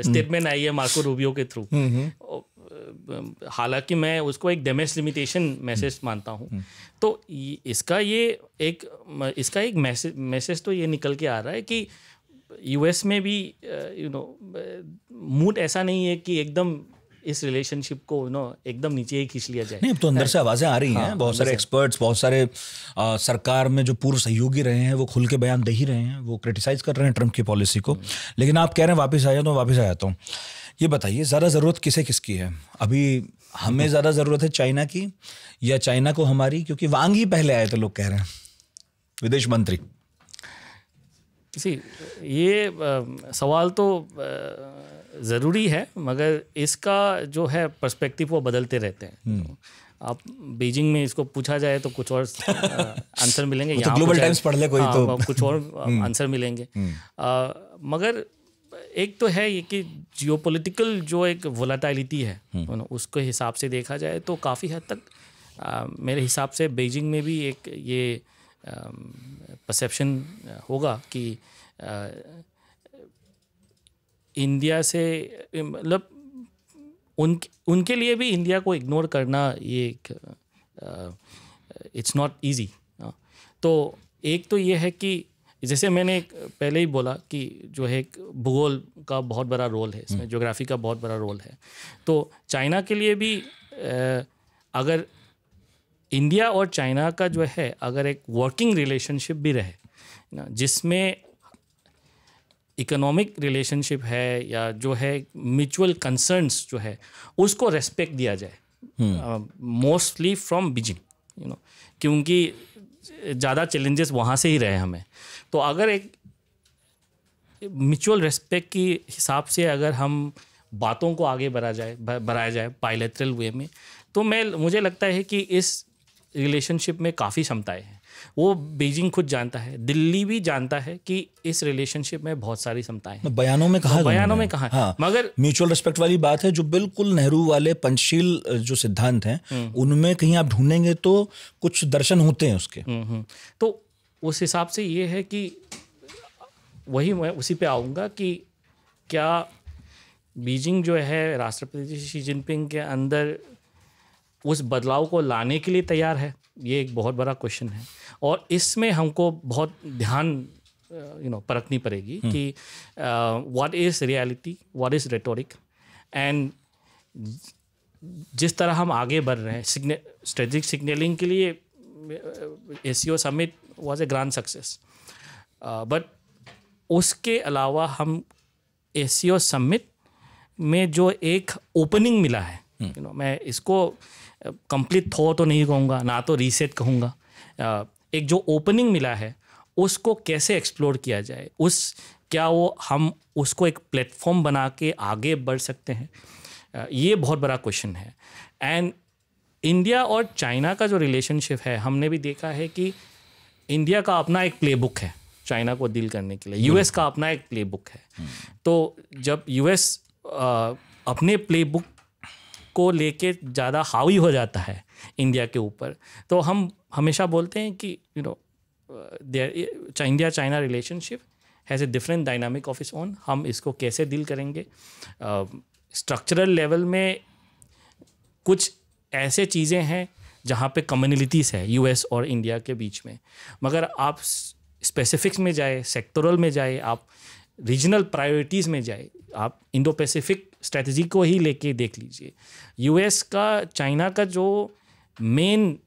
स्टेटमेंट आई है मार्को रूबियो के थ्रू, हालांकि मैं उसको एक डैमेज लिमिटेशन मैसेज मानता हूँ। तो इसका एक मैसेज तो ये निकल के आ रहा है कि US में भी मूड ऐसा नहीं है कि एकदम इस रिलेशनशिप को एकदम नीचे ही खींच लिया जाए।
नहीं, अब तो अंदर से आवाज़ें आ रही हैं, बहुत सारे एक्सपर्ट्स, बहुत सारे सरकार में जो पूर्व सहयोगी रहे हैं वो खुल के बयान दे ही रहे हैं, वो क्रिटिसाइज कर रहे हैं ट्रंप की पॉलिसी को। लेकिन आप कह रहे हैं वापस आ जाओ, तो वापस आ जाता हूँ। ये बताइए, ज़्यादा ज़रूरत किसकी है अभी? हमें ज़्यादा ज़रूरत है चाइना की या चाइना को हमारी? क्योंकि वांग ही पहले आए थे लोग कह रहे हैं, विदेश मंत्री।
ये सवाल तो ज़रूरी है, मगर इसका जो है पर्सपेक्टिव वो बदलते रहते हैं। आप बीजिंग में इसको पूछा जाए तो कुछ और आंसर मिलेंगे,
यहाँ तो ग्लोबल टाइम्स पढ़ ले कोई तो
कुछ और आंसर मिलेंगे। मगर एक तो है ये कि जियोपॉलिटिकल जो एक वोलेटिलिटी है उसके हिसाब से देखा जाए तो काफ़ी हद तक मेरे हिसाब से बीजिंग में भी एक ये परसेप्शन होगा कि इंडिया से मतलब उनके लिए भी इंडिया को इग्नोर करना ये एक इट्स नॉट इजी। तो एक तो ये है कि जैसे मैंने पहले ही बोला कि जो है भूगोल का बहुत बड़ा रोल है इसमें, ज्योग्राफी का बहुत बड़ा रोल है। तो चाइना के लिए भी अगर इंडिया और चाइना का जो है अगर एक वर्किंग रिलेशनशिप भी रहे ना, जिसमें इकोनॉमिक रिलेशनशिप है या जो है म्यूचुअल कंसर्न्स जो है उसको रेस्पेक्ट दिया जाए मोस्टली फ्रॉम बीजिंग क्योंकि ज़्यादा चैलेंजेस वहाँ से ही रहे हमें। तो अगर एक म्यूचुअल रेस्पेक्ट की हिसाब से अगर हम बातों को आगे बढ़ाया जाए बायलैटरल वे में, तो मुझे लगता है कि इस रिलेशनशिप में काफ़ी क्षमताएं हैं। वो बीजिंग खुद जानता है, दिल्ली भी जानता है कि इस रिलेशनशिप में बहुत सारी क्षमताएं हैं।
बयानों में कहा
हाँ, मगर
म्यूचुअल रिस्पेक्ट वाली बात है जो बिल्कुल नेहरू वाले पंचशील जो सिद्धांत हैं उनमें कहीं आप ढूंढेंगे तो कुछ दर्शन होते हैं उसके।
तो उस हिसाब से ये है कि वही मैं उसी पे आऊँगा कि क्या बीजिंग जो है राष्ट्रपति शी जिनपिंग के अंदर उस बदलाव को लाने के लिए तैयार है, ये एक बहुत बड़ा क्वेश्चन है। और इसमें हमको बहुत ध्यान परखनी पड़ेगी कि what is reality, what is rhetoric, and जिस तरह हम आगे बढ़ रहे हैं स्ट्रेटेजिक सिग्नलिंग के लिए SCO summit was a grand success, but उसके अलावा हम एससीओ समिट में जो एक ओपनिंग मिला है, मैं इसको कंप्लीट थॉट तो नहीं कहूँगा, ना तो रीसेट कहूँगा, एक जो ओपनिंग मिला है उसको कैसे एक्सप्लोर किया जाए, क्या वो हम उसको एक प्लेटफॉर्म बना के आगे बढ़ सकते हैं, ये बहुत बड़ा क्वेश्चन है। एंड इंडिया और चाइना का जो रिलेशनशिप है, हमने भी देखा है कि इंडिया का अपना एक प्लेबुक है चाइना को डील करने के लिए, यूएस का अपना एक प्लेबुक है। तो जब यूएस अपने प्लेबुक को लेके ज़्यादा हावी हो जाता है इंडिया के ऊपर, तो हम हमेशा बोलते हैं कि India China relationship has a different dynamic of its own. हम इसको कैसे डील करेंगे, स्ट्रक्चरल लेवल में कुछ ऐसे चीज़ें हैं जहाँ पे कम्युनिटीज़ है यूएस और इंडिया के बीच में, मगर आप स्पेसिफिक्स में जाए, सेक्टोरल में जाए, आप रीजनल प्रायोरिटीज़ में जाए, आप इंडो पैसिफिक स्ट्रेटजी को ही लेके देख लीजिए। यूएस का चाइना का जो मेन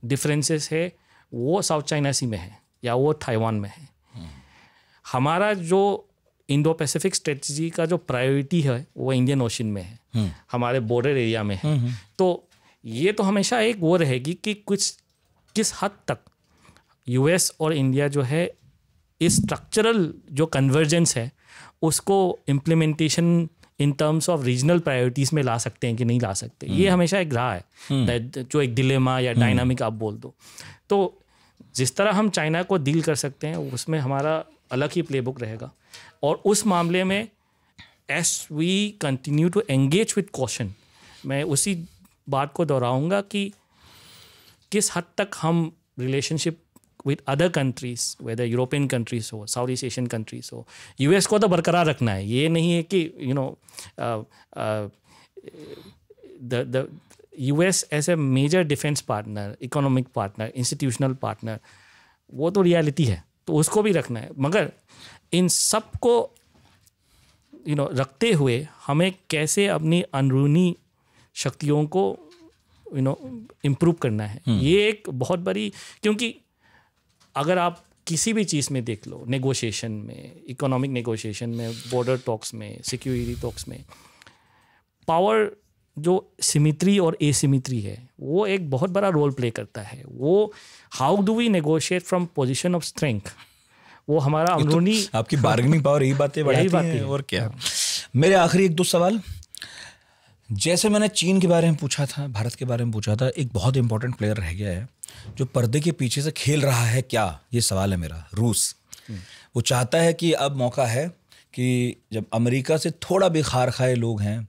डिफरेंसेस है वो साउथ चाइना सी में है या वो ताइवान में है। हमारा जो इंडो पैसिफिक स्ट्रेटजी का जो प्रायोरिटी है वो इंडियन ओशन में है, हमारे बॉर्डर एरिया में है। तो ये तो हमेशा एक वो रहेगी कि किस हद तक यूएस और इंडिया जो है इस स्ट्रक्चरल जो कन्वर्जेंस है उसको implementation in terms of regional priorities में ला सकते हैं कि नहीं ला सकते। ये हमेशा एक रहा है जो एक डिलेमा या डायनामिक आप बोल दो। तो जिस तरह हम चाइना को डील कर सकते हैं उसमें हमारा अलग ही प्लेबुक रहेगा, और उस मामले में as we continue to engage with caution, मैं उसी बात को दोहराऊंगा कि किस हद तक हम relationship with other countries, whether European countries हो, साउथ ईस्ट एशियन कंट्रीज हो, यूएस को तो बरकरार रखना है। ये नहीं है कि the US as a major defence partner, economic partner, institutional partner, वो तो रियलिटी है, तो उसको भी रखना है। मगर इन सब को रखते हुए हमें कैसे अपनी अंदरूनी शक्तियों को इम्प्रूव करना है, ये एक बहुत बड़ी, क्योंकि अगर आप किसी भी चीज़ में देख लो, नेगोशिएशन में, इकोनॉमिक नेगोशिएशन में, बॉर्डर टॉक्स में, सिक्योरिटी टॉक्स में, पावर जो सिमिट्री और एसिमिट्री है वो एक बहुत बड़ा रोल प्ले करता है। वो how do we negotiate from position of strength, वो हमारा अंदरूनी
तो आपकी बार्गेनिंग पावर यही बातें बढ़ाती है और क्या। मेरे आखिरी एक दो सवाल, जैसे मैंने चीन के बारे में पूछा था, भारत के बारे में पूछा था, एक बहुत इंपॉर्टेंट प्लेयर रह गया है जो पर्दे के पीछे से खेल रहा है। क्या, ये सवाल है मेरा। रूस, वो चाहता है कि अब मौका है कि जब अमेरिका से थोड़ा भी खार खाए लोग हैं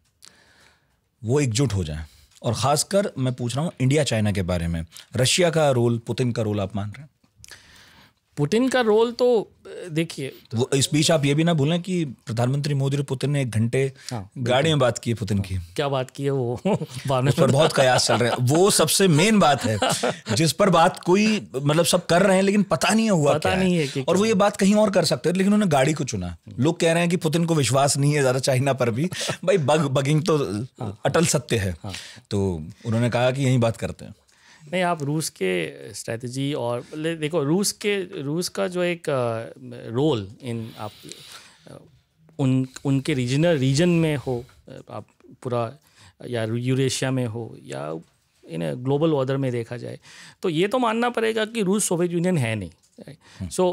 वो एकजुट हो जाएं। और ख़ासकर मैं पूछ रहा हूँ इंडिया चाइना के बारे में, रशिया का रोल, पुतिन का रोल आप मान रहे हैं?
पुतिन का रोल तो देखिए,
वो इस बीच आप ये भी ना भूलें कि प्रधानमंत्री मोदी और पुतिन ने 1 घंटे गाड़ी में बात की है पुतिन की।
क्या बात की है वो बाद में
उस पर बहुत कयास चल रहे हैं। वो सबसे मेन बात है जिस पर बात कोई मतलब सब कर रहे हैं लेकिन पता नहीं है हुआ
पता
क्या
नहीं
है।
कि
और वो ये बात कहीं और कर सकते हैं लेकिन उन्होंने गाड़ी को चुना। लोग कह रहे हैं कि पुतिन को विश्वास नहीं है ज्यादा चाइना पर भी। भाई बगिंग तो अटल सत्य है। तो उन्होंने कहा कि यही बात करते हैं।
नहीं, आप रूस के स्ट्रेटजी और देखो, रूस का जो एक रोल इन आप उनके रीजन में हो, आप पूरा या यूरेशिया में हो या इन ग्लोबल ऑर्डर में देखा जाए तो ये तो मानना पड़ेगा कि रूस सोवियत यूनियन है नहीं। सो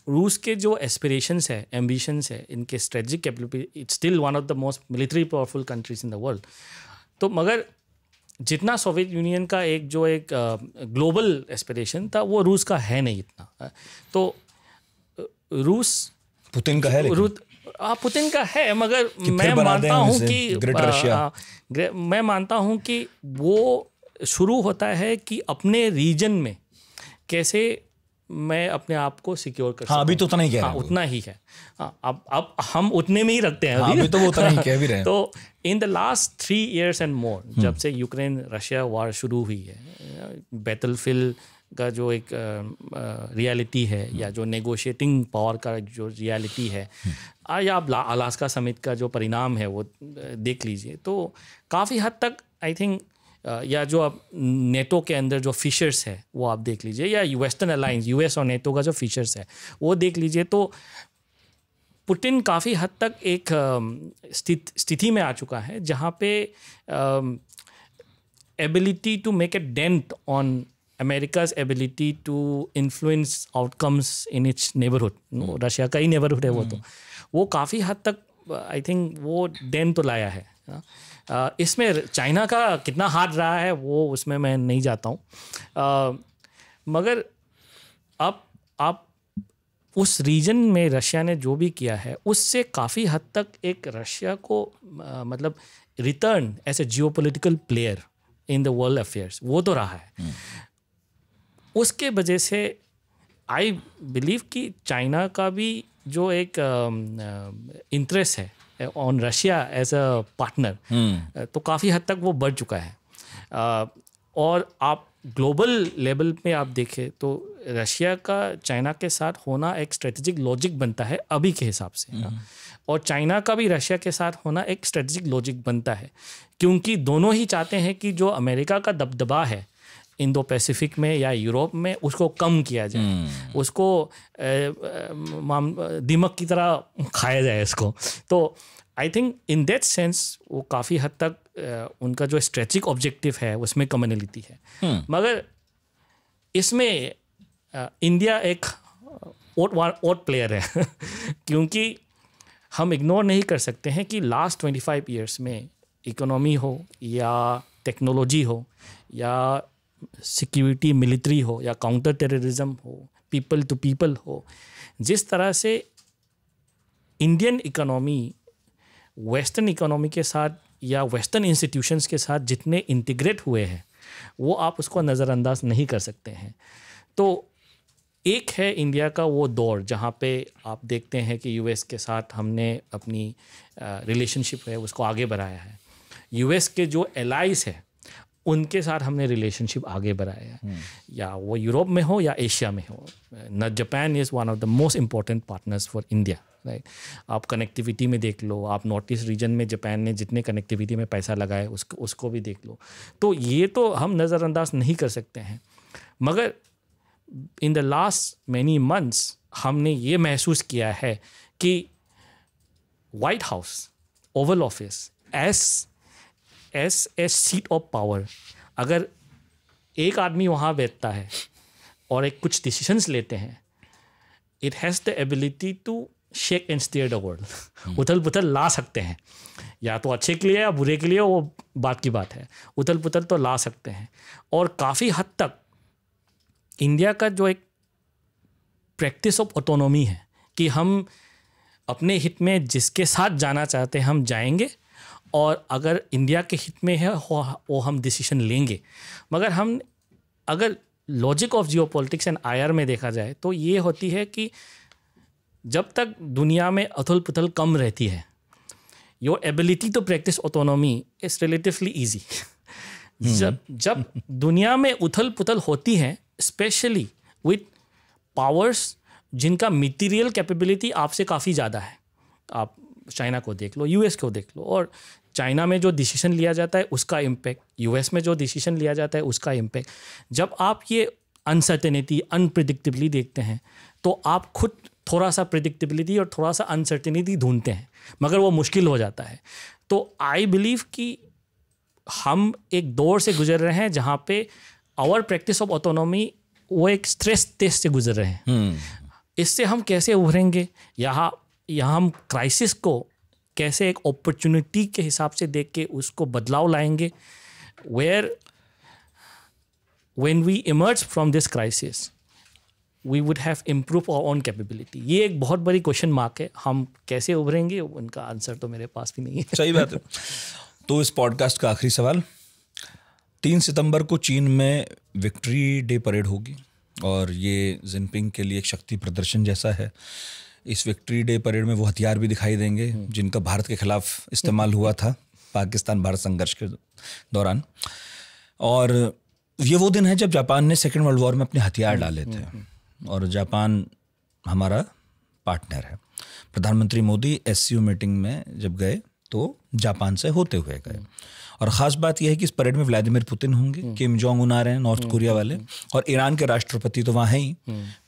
रूस के जो एस्पिरेशंस है, एम्बिशंस है, इनके strategic capability, it's still one of the most military powerful countries in the world. तो मगर जितना सोवियत यूनियन का एक ग्लोबल एस्पिरेशन था वो रूस का है नहीं इतना। तो रूस
पुतिन का है,
पुतिन का है, मगर मैं मानता हूँ कि मैं मानता हूँ कि वो शुरू होता है कि अपने रीजन में कैसे मैं अपने आप को सिक्योर कर सकता हूँ।
अभी तो उतना ही कह रहे हैं।
उतना ही है। अब हम उतने में ही रखते हैं
अभी तो वो उतना ही कह भी रहे हैं।
तो in the last 3 years and more, जब से यूक्रेन रशिया वॉर शुरू हुई है, बैटलफील्ड का जो एक रियलिटी है या जो नेगोशिएटिंग पावर का जो रियलिटी है, या आप अलास्का समिट का जो परिणाम है वो देख लीजिए, तो काफ़ी हद तक आई थिंक, या जो अब नेटो के अंदर जो फीचर्स है वो आप देख लीजिए, या वेस्टर्न अलायंस यूएस और नेटो का जो फीचर्स है वो देख लीजिए, तो पुतिन काफ़ी हद तक एक स्थिति में आ चुका है जहाँ पे ability to make a dent on America's ability to influence outcomes in its neighbourhood. Russia का ही नेबरहुड है वो, तो वो काफ़ी हद तक आई थिंक वो डेंट तो लाया है। इसमें चाइना का कितना हाथ रहा है वो उसमें मैं नहीं जाता हूँ, मगर अब आप उस रीजन में रशिया ने जो भी किया है उससे काफ़ी हद तक एक रशिया को मतलब return as a geopolitical player in the world affairs वो तो रहा है। उसके वजह से आई बिलीव कि चाइना का भी जो एक इंटरेस्ट है on Russia as a partner तो काफ़ी हद तक वो बढ़ चुका है। और आप ग्लोबल लेवल पे आप देखें तो रशिया का चाइना के साथ होना एक स्ट्रेटेजिक लॉजिक बनता है अभी के हिसाब से, और चाइना का भी रशिया के साथ होना एक स्ट्रेटेजिक लॉजिक बनता है, क्योंकि दोनों ही चाहते हैं कि जो अमेरिका का दबदबा है इंडो पैसिफिक में या यूरोप में उसको कम किया जाए, उसको दीमक की तरह खाया जाए इसको। तो I think in that sense वो काफ़ी हद तक उनका जो स्ट्रेटेजिक ऑब्जेक्टिव है उसमें कम्युनलिटी है। मगर इसमें इंडिया एक ओट प्लेयर है क्योंकि हम इग्नोर नहीं कर सकते हैं कि लास्ट 25 years में इकोनॉमी हो या टेक्नोलॉजी हो या सिक्योरिटी मिलिट्री हो या काउंटर टेररिज्म हो, पीपल टू पीपल हो, जिस तरह से इंडियन इकोनॉमी वेस्टर्न इकोनॉमी के साथ या वेस्टर्न इंस्टीट्यूशंस के साथ जितने इंटीग्रेट हुए हैं वो आप उसको नज़रअंदाज नहीं कर सकते हैं। तो एक है इंडिया का वो दौर जहाँ पे आप देखते हैं कि यूएस के साथ हमने अपनी रिलेशनशिप है उसको आगे बढ़ाया है, यूएस के जो एलाइज है उनके साथ हमने रिलेशनशिप आगे बढ़ाया है, या वो यूरोप में हो या एशिया में हो। न Japan is one of the most important partners for India, right. आप कनेक्टिविटी में देख लो, आप नॉर्थ ईस्ट रीजन में जापान ने जितने कनेक्टिविटी में पैसा लगाए उसको भी देख लो। तो ये तो हम नज़रअंदाज नहीं कर सकते हैं, मगर in the last many months हमने ये महसूस किया है कि white house, Oval office S A seat of power, अगर एक आदमी वहाँ बैठता है और एक कुछ डिसीजंस लेते हैं, it has the ability to shake and steer the world. उथल पुथल ला सकते हैं, या तो अच्छे के लिए या बुरे के लिए, वो बात की बात है। उथल पुथल तो ला सकते हैं। और काफ़ी हद तक इंडिया का जो एक प्रैक्टिस ऑफ ऑटोनॉमी है कि हम अपने हित में जिसके साथ जाना चाहते हैं हम जाएंगे, और अगर इंडिया के हित में है वो हम डिसीजन लेंगे। मगर हम अगर logic of geopolitics and IR में देखा जाए तो ये होती है कि जब तक दुनिया में उथल पुथल कम रहती है, your ability to practice autonomy is relatively easy. जब दुनिया में उथल पुथल होती है, स्पेशली विथ पावर्स जिनका मटीरियल कैपेबिलिटी आपसे काफ़ी ज़्यादा है, आप चाइना को देख लो, यूएस को देख लो, और चाइना में जो डिसीजन लिया जाता है उसका इम्पैक्ट, यूएस में जो डिसीजन लिया जाता है उसका इम्पैक्ट, जब आप ये अनसर्टेनिटी, अनप्रिडिक्टेबिलिटी देखते हैं तो आप खुद थोड़ा सा प्रिडिक्टेबिलिटी और थोड़ा सा अनसर्टेनिटी ढूंढते हैं, मगर वो मुश्किल हो जाता है। तो आई बिलीव कि हम एक दौर से गुजर रहे हैं जहाँ पे आवर प्रैक्टिस ऑफ ऑटोनॉमी वो एक स्ट्रेस टेस्ट से गुजर रहे हैं। इससे हम कैसे उभरेंगे, यहाँ हम क्राइसिस को कैसे एक अपॉर्चुनिटी के हिसाब से देख के उसको बदलाव लाएंगे, where when we emerge from this crisis we would have improve our own capability. ये एक बहुत बड़ी क्वेश्चन मार्क है। हम कैसे उभरेंगे उनका आंसर तो मेरे पास भी नहीं है।
सही बात है। तो इस पॉडकास्ट का आखिरी सवाल, 3 सितंबर को चीन में विक्ट्री डे परेड होगी और ये जिनपिंग के लिए एक शक्ति प्रदर्शन जैसा है। इस विक्ट्री डे परेड में वो हथियार भी दिखाई देंगे जिनका भारत के खिलाफ इस्तेमाल हुआ था पाकिस्तान भारत संघर्ष के दौरान, और ये वो दिन है जब जापान ने सेकेंड वर्ल्ड वॉर में अपने हथियार डाले थे, और जापान हमारा पार्टनर है। प्रधानमंत्री मोदी एससीओ मीटिंग में जब गए तो जापान से होते हुए गए, और ख़ास बात यह है कि इस परेड में व्लादिमीर पुतिन होंगे, किम जोंग उन आ रहे हैं नॉर्थ कोरिया वाले, और ईरान के राष्ट्रपति तो वहाँ हैं ही,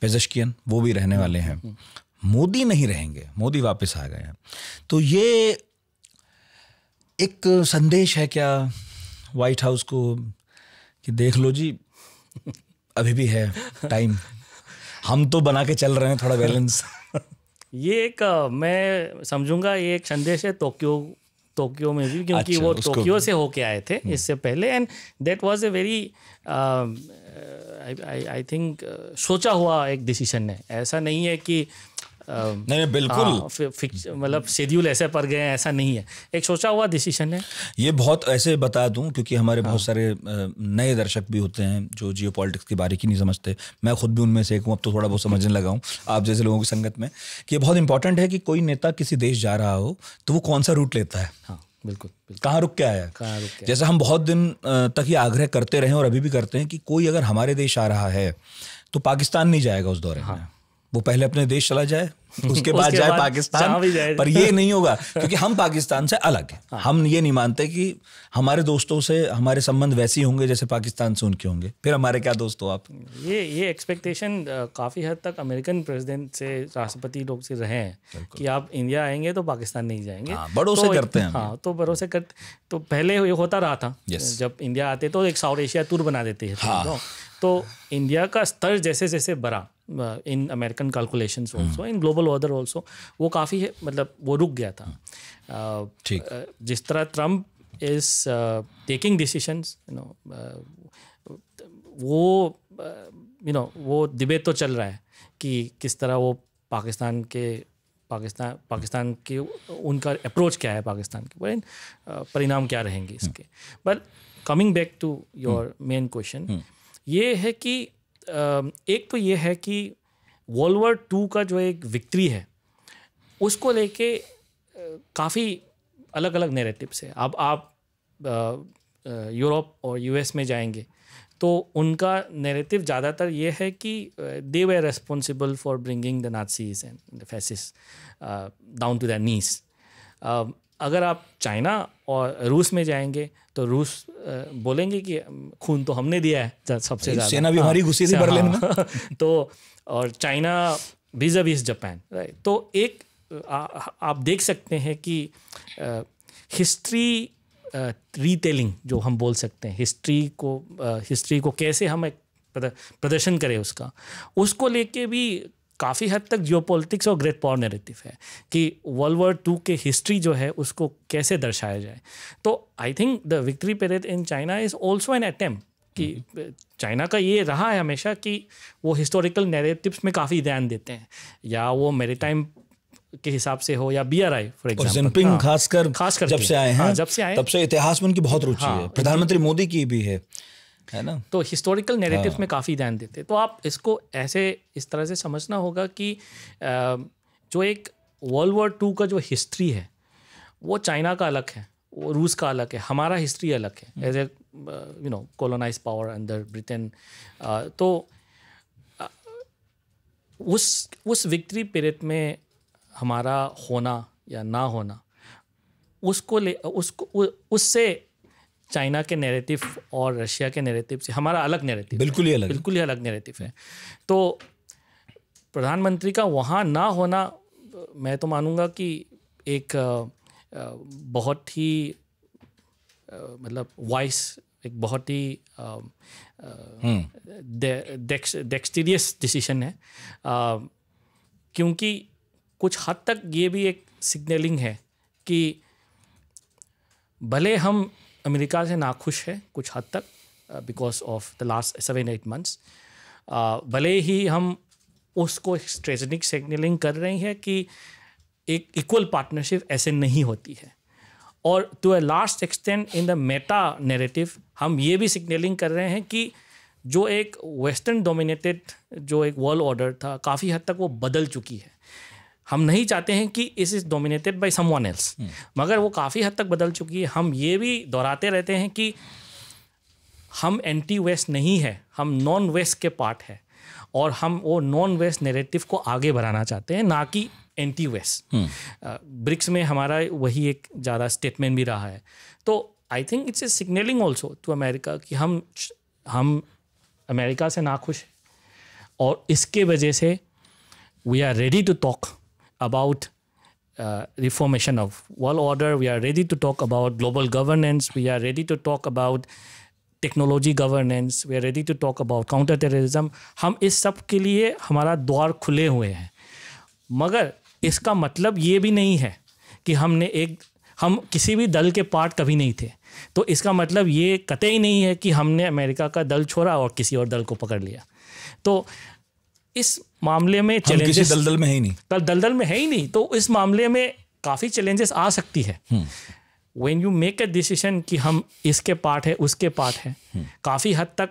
पेजेश्कियन, वो भी रहने वाले हैं। मोदी नहीं रहेंगे, मोदी वापस आ गए हैं। तो ये एक संदेश है क्या वाइट हाउस को कि देख लो जी, अभी भी है टाइम, हम तो बना के चल रहे हैं थोड़ा बैलेंस।
ये एक मैं समझूंगा ये एक संदेश है टोक्यो में भी, क्योंकि वो टोक्यो से होके आए थे इससे पहले, and that was a very I think सोचा हुआ एक डिसीजन है। ऐसा नहीं है कि
नहीं बिल्कुल
मतलब शेड्यूल ऐसे पर गए हैं, ऐसा नहीं है, एक सोचा हुआ डिसीजन है।
ये बहुत ऐसे बता दूं क्योंकि हमारे बहुत सारे नए दर्शक भी होते हैं जो जियो पॉलिटिक्स की बारीकी नहीं समझते, मैं खुद भी उनमें से एक हूँ, अब तो थोड़ा बहुत समझने लगा हूँ आप जैसे लोगों की संगत में, कि ये बहुत इंपॉर्टेंट है कि कोई नेता किसी देश जा रहा हो तो वो कौन सा रूट लेता है।
हाँ बिल्कुल,
कहाँ रुक के आया। जैसे हम बहुत दिन तक ये आग्रह करते रहे और अभी भी करते हैं कि कोई अगर हमारे देश आ रहा है तो पाकिस्तान नहीं जाएगा उस दौरे में, वो पहले अपने देश चला जाए, उसके बाद जाए पाकिस्तान, पर ये नहीं होगा क्योंकि हम पाकिस्तान से अलग हैं। हम ये नहीं मानते कि हमारे दोस्तों से हमारे संबंध वैसे ही होंगे जैसे पाकिस्तान से उनके होंगे, फिर हमारे क्या दोस्त हो आप।
ये एक्सपेक्टेशन काफ़ी हद तक अमेरिकन प्रेसिडेंट से, राष्ट्रपति लोग से रहे हैं कि आप इंडिया आएंगे तो पाकिस्तान नहीं जाएंगे।
भरोसे करते हैं।
हाँ, तो भरोसे करते, तो पहले ये होता रहा था, जब इंडिया आते तो एक साउथ एशिया टूर बना देते थे। तो इंडिया का स्तर जैसे जैसे बढ़ा in American calculations also, in global order also, वो काफ़ी मतलब वो रुक गया था। जिस तरह ट्रम्प इज टेकिंग डिसीशंस, वो डिबेट तो चल रहा है कि किस तरह वो पाकिस्तान के उनका अप्रोच क्या है पाकिस्तान के, परिणाम क्या रहेंगे इसके। But coming back to your main question, ये है कि एक तो ये है कि वर्ल्ड वॉर 2 का जो एक विक्ट्री है उसको लेके काफ़ी अलग अलग नैरेटिव्स है। अब आप यूरोप और यूएस में जाएंगे तो उनका नैरेटिव ज़्यादातर ये है कि they were responsible for bringing the Nazis and the fascist down to their knees. अगर आप चाइना और रूस में जाएंगे तो रूस बोलेंगे कि खून तो हमने दिया है सबसे ज़्यादा,
सेना भी हमारी घुसी थी बर्लिन में।
तो और चाइना vis-a-vis जापान, राइट। तो एक आप देख सकते हैं कि हिस्ट्री रीटेलिंग जो हम बोल सकते हैं, हिस्ट्री को कैसे हम एक प्रदर्शन करें उसको लेके भी काफ़ी हद तक जियोपॉलिटिक्स और ग्रेट पावर नैरेटिव है कि वर्ल्ड वॉर 2 के हिस्ट्री जो है उसको कैसे दर्शाया जाए। तो I think the victory parade in China is also an attempt कि चाइना का ये रहा है हमेशा कि वो हिस्टोरिकल नैरेटिव्स में काफ़ी ध्यान देते हैं, या वो मैरीटाइम के हिसाब से हो या BRI फॉर एग्जाम्पल।
जिनपिंग खासकर जब से आए हैं,
जब से आए
तब से इतिहास में उनकी बहुत रुचि है, प्रधानमंत्री मोदी की भी है ना। तो
हिस्टोरिकल नैरेटिव में काफ़ी ध्यान देते हैं। तो आप इसको ऐसे इस तरह से समझना होगा कि जो एक वर्ल्ड वॉर 2 का जो हिस्ट्री है वो चाइना का अलग है, वो रूस का अलग है, हमारा हिस्ट्री अलग है as a colonise power under Britain. तो उस विक्ट्री पीरियड में हमारा होना या ना होना उससे चाइना के नैरेटिव और रशिया के नैरेटिव से हमारा अलग नैरेटिव, बिल्कुल ही अलग नैरेटिव है। तो प्रधानमंत्री का वहाँ ना होना, मैं तो मानूंगा कि एक बहुत ही मतलब वाइस, एक बहुत ही डेक्सटीरियस डिसीजन है, क्योंकि कुछ हद तक ये भी एक सिग्नलिंग है कि भले हम अमेरिका से नाखुश है कुछ हद तक because of the last 7-8 months, भले ही हम उसको स्ट्रेटेजिक सिग्नलिंग कर रहे हैं कि एक इक्वल पार्टनरशिप ऐसे नहीं होती है, और to a last extent in the meta narrative हम ये भी सिग्नलिंग कर रहे हैं कि जो एक वेस्टर्न डोमिनेटेड जो एक वर्ल्ड ऑर्डर था काफ़ी हद तक वो बदल चुकी है। हम नहीं चाहते हैं कि is dominated by someone else, मगर वो काफ़ी हद तक बदल चुकी है। हम ये भी दोहराते रहते हैं कि हम एंटी वेस्ट नहीं है, हम नॉन वेस्ट के पार्ट है, और हम वो नॉन वेस्ट नैरेटिव को आगे बढ़ाना चाहते हैं, ना कि एंटी वेस्ट। ब्रिक्स में हमारा वही एक ज़्यादा स्टेटमेंट भी रहा है। तो I think it's a signalling also to America कि हम अमेरिका से नाखुश हैं, और इसके वजह से we are ready to talk about reformation of world order, we are ready to talk about global governance, we are ready to talk about technology governance, we are ready to talk about counter terrorism। हम इस सब के लिए हमारा द्वार खुले हुए हैं, मगर इसका मतलब ये भी नहीं है कि हम किसी भी दल के पार्ट कभी नहीं थे। तो इसका मतलब ये कतई नहीं है कि हमने अमेरिका का दल छोड़ा और किसी और दल को पकड़ लिया। तो इस मामले में
चैलेंजेस दलदल में है ही नहीं,
तो इस मामले में काफ़ी चैलेंजेस आ सकती है। When you make a decision कि हम इसके पार्ट है उसके पार्ट है, काफ़ी हद तक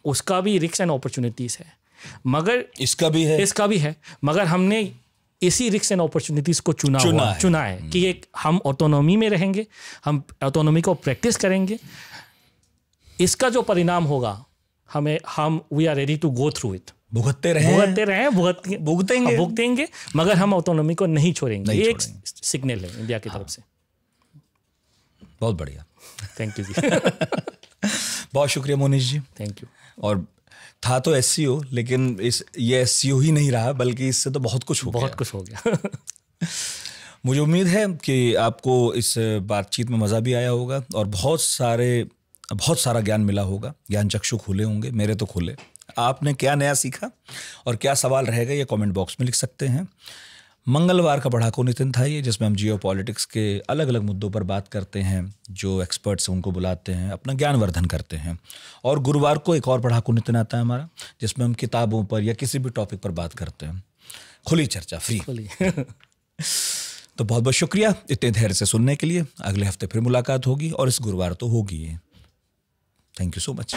उसका भी रिस्क एंड अपॉर्चुनिटीज़ है, मगर
इसका भी है,
मगर हमने इसी रिस्क एंड अपॉर्चुनिटीज़ को चुना है कि एक हम ऑटोनॉमी में रहेंगे, हम ऑटोनॉमी को प्रैक्टिस करेंगे। इसका जो परिणाम होगा हम we are ready to go through it, भुगतेंगे, मगर हम ऑटोनॉमी को नहीं छोड़ेंगे। ये एक सिग्नल है इंडिया की तरफ से।
बहुत बढ़िया,
थैंक यू जी।
बहुत शुक्रिया मोनीश जी,
थैंक यू।
और था तो SCO, लेकिन ये SCO ही नहीं रहा, बल्कि इससे तो बहुत कुछ हो गया। मुझे उम्मीद है कि आपको इस बातचीत में मज़ा भी आया होगा और बहुत सारा ज्ञान मिला होगा, ज्ञान चक्षु खुले होंगे, मेरे तो खुले। आपने क्या नया सीखा और क्या सवाल रहेगा, ये कमेंट बॉक्स में लिख सकते हैं। मंगलवार का पढ़ाकू नितिन था ये, जिसमें हम जियो पॉलिटिक्स के अलग अलग मुद्दों पर बात करते हैं, जो एक्सपर्ट्स हैं उनको बुलाते हैं, अपना ज्ञानवर्धन करते हैं। और गुरुवार को एक और पढ़ाकू नितिन आता है हमारा, जिसमें हम किताबों पर या किसी भी टॉपिक पर बात करते हैं, खुली चर्चा, फ्री। तो बहुत बहुत शुक्रिया इतने धैर्य से सुनने के लिए। अगले हफ्ते फिर मुलाकात होगी, और इस गुरुवार तो होगी। Thank you so much.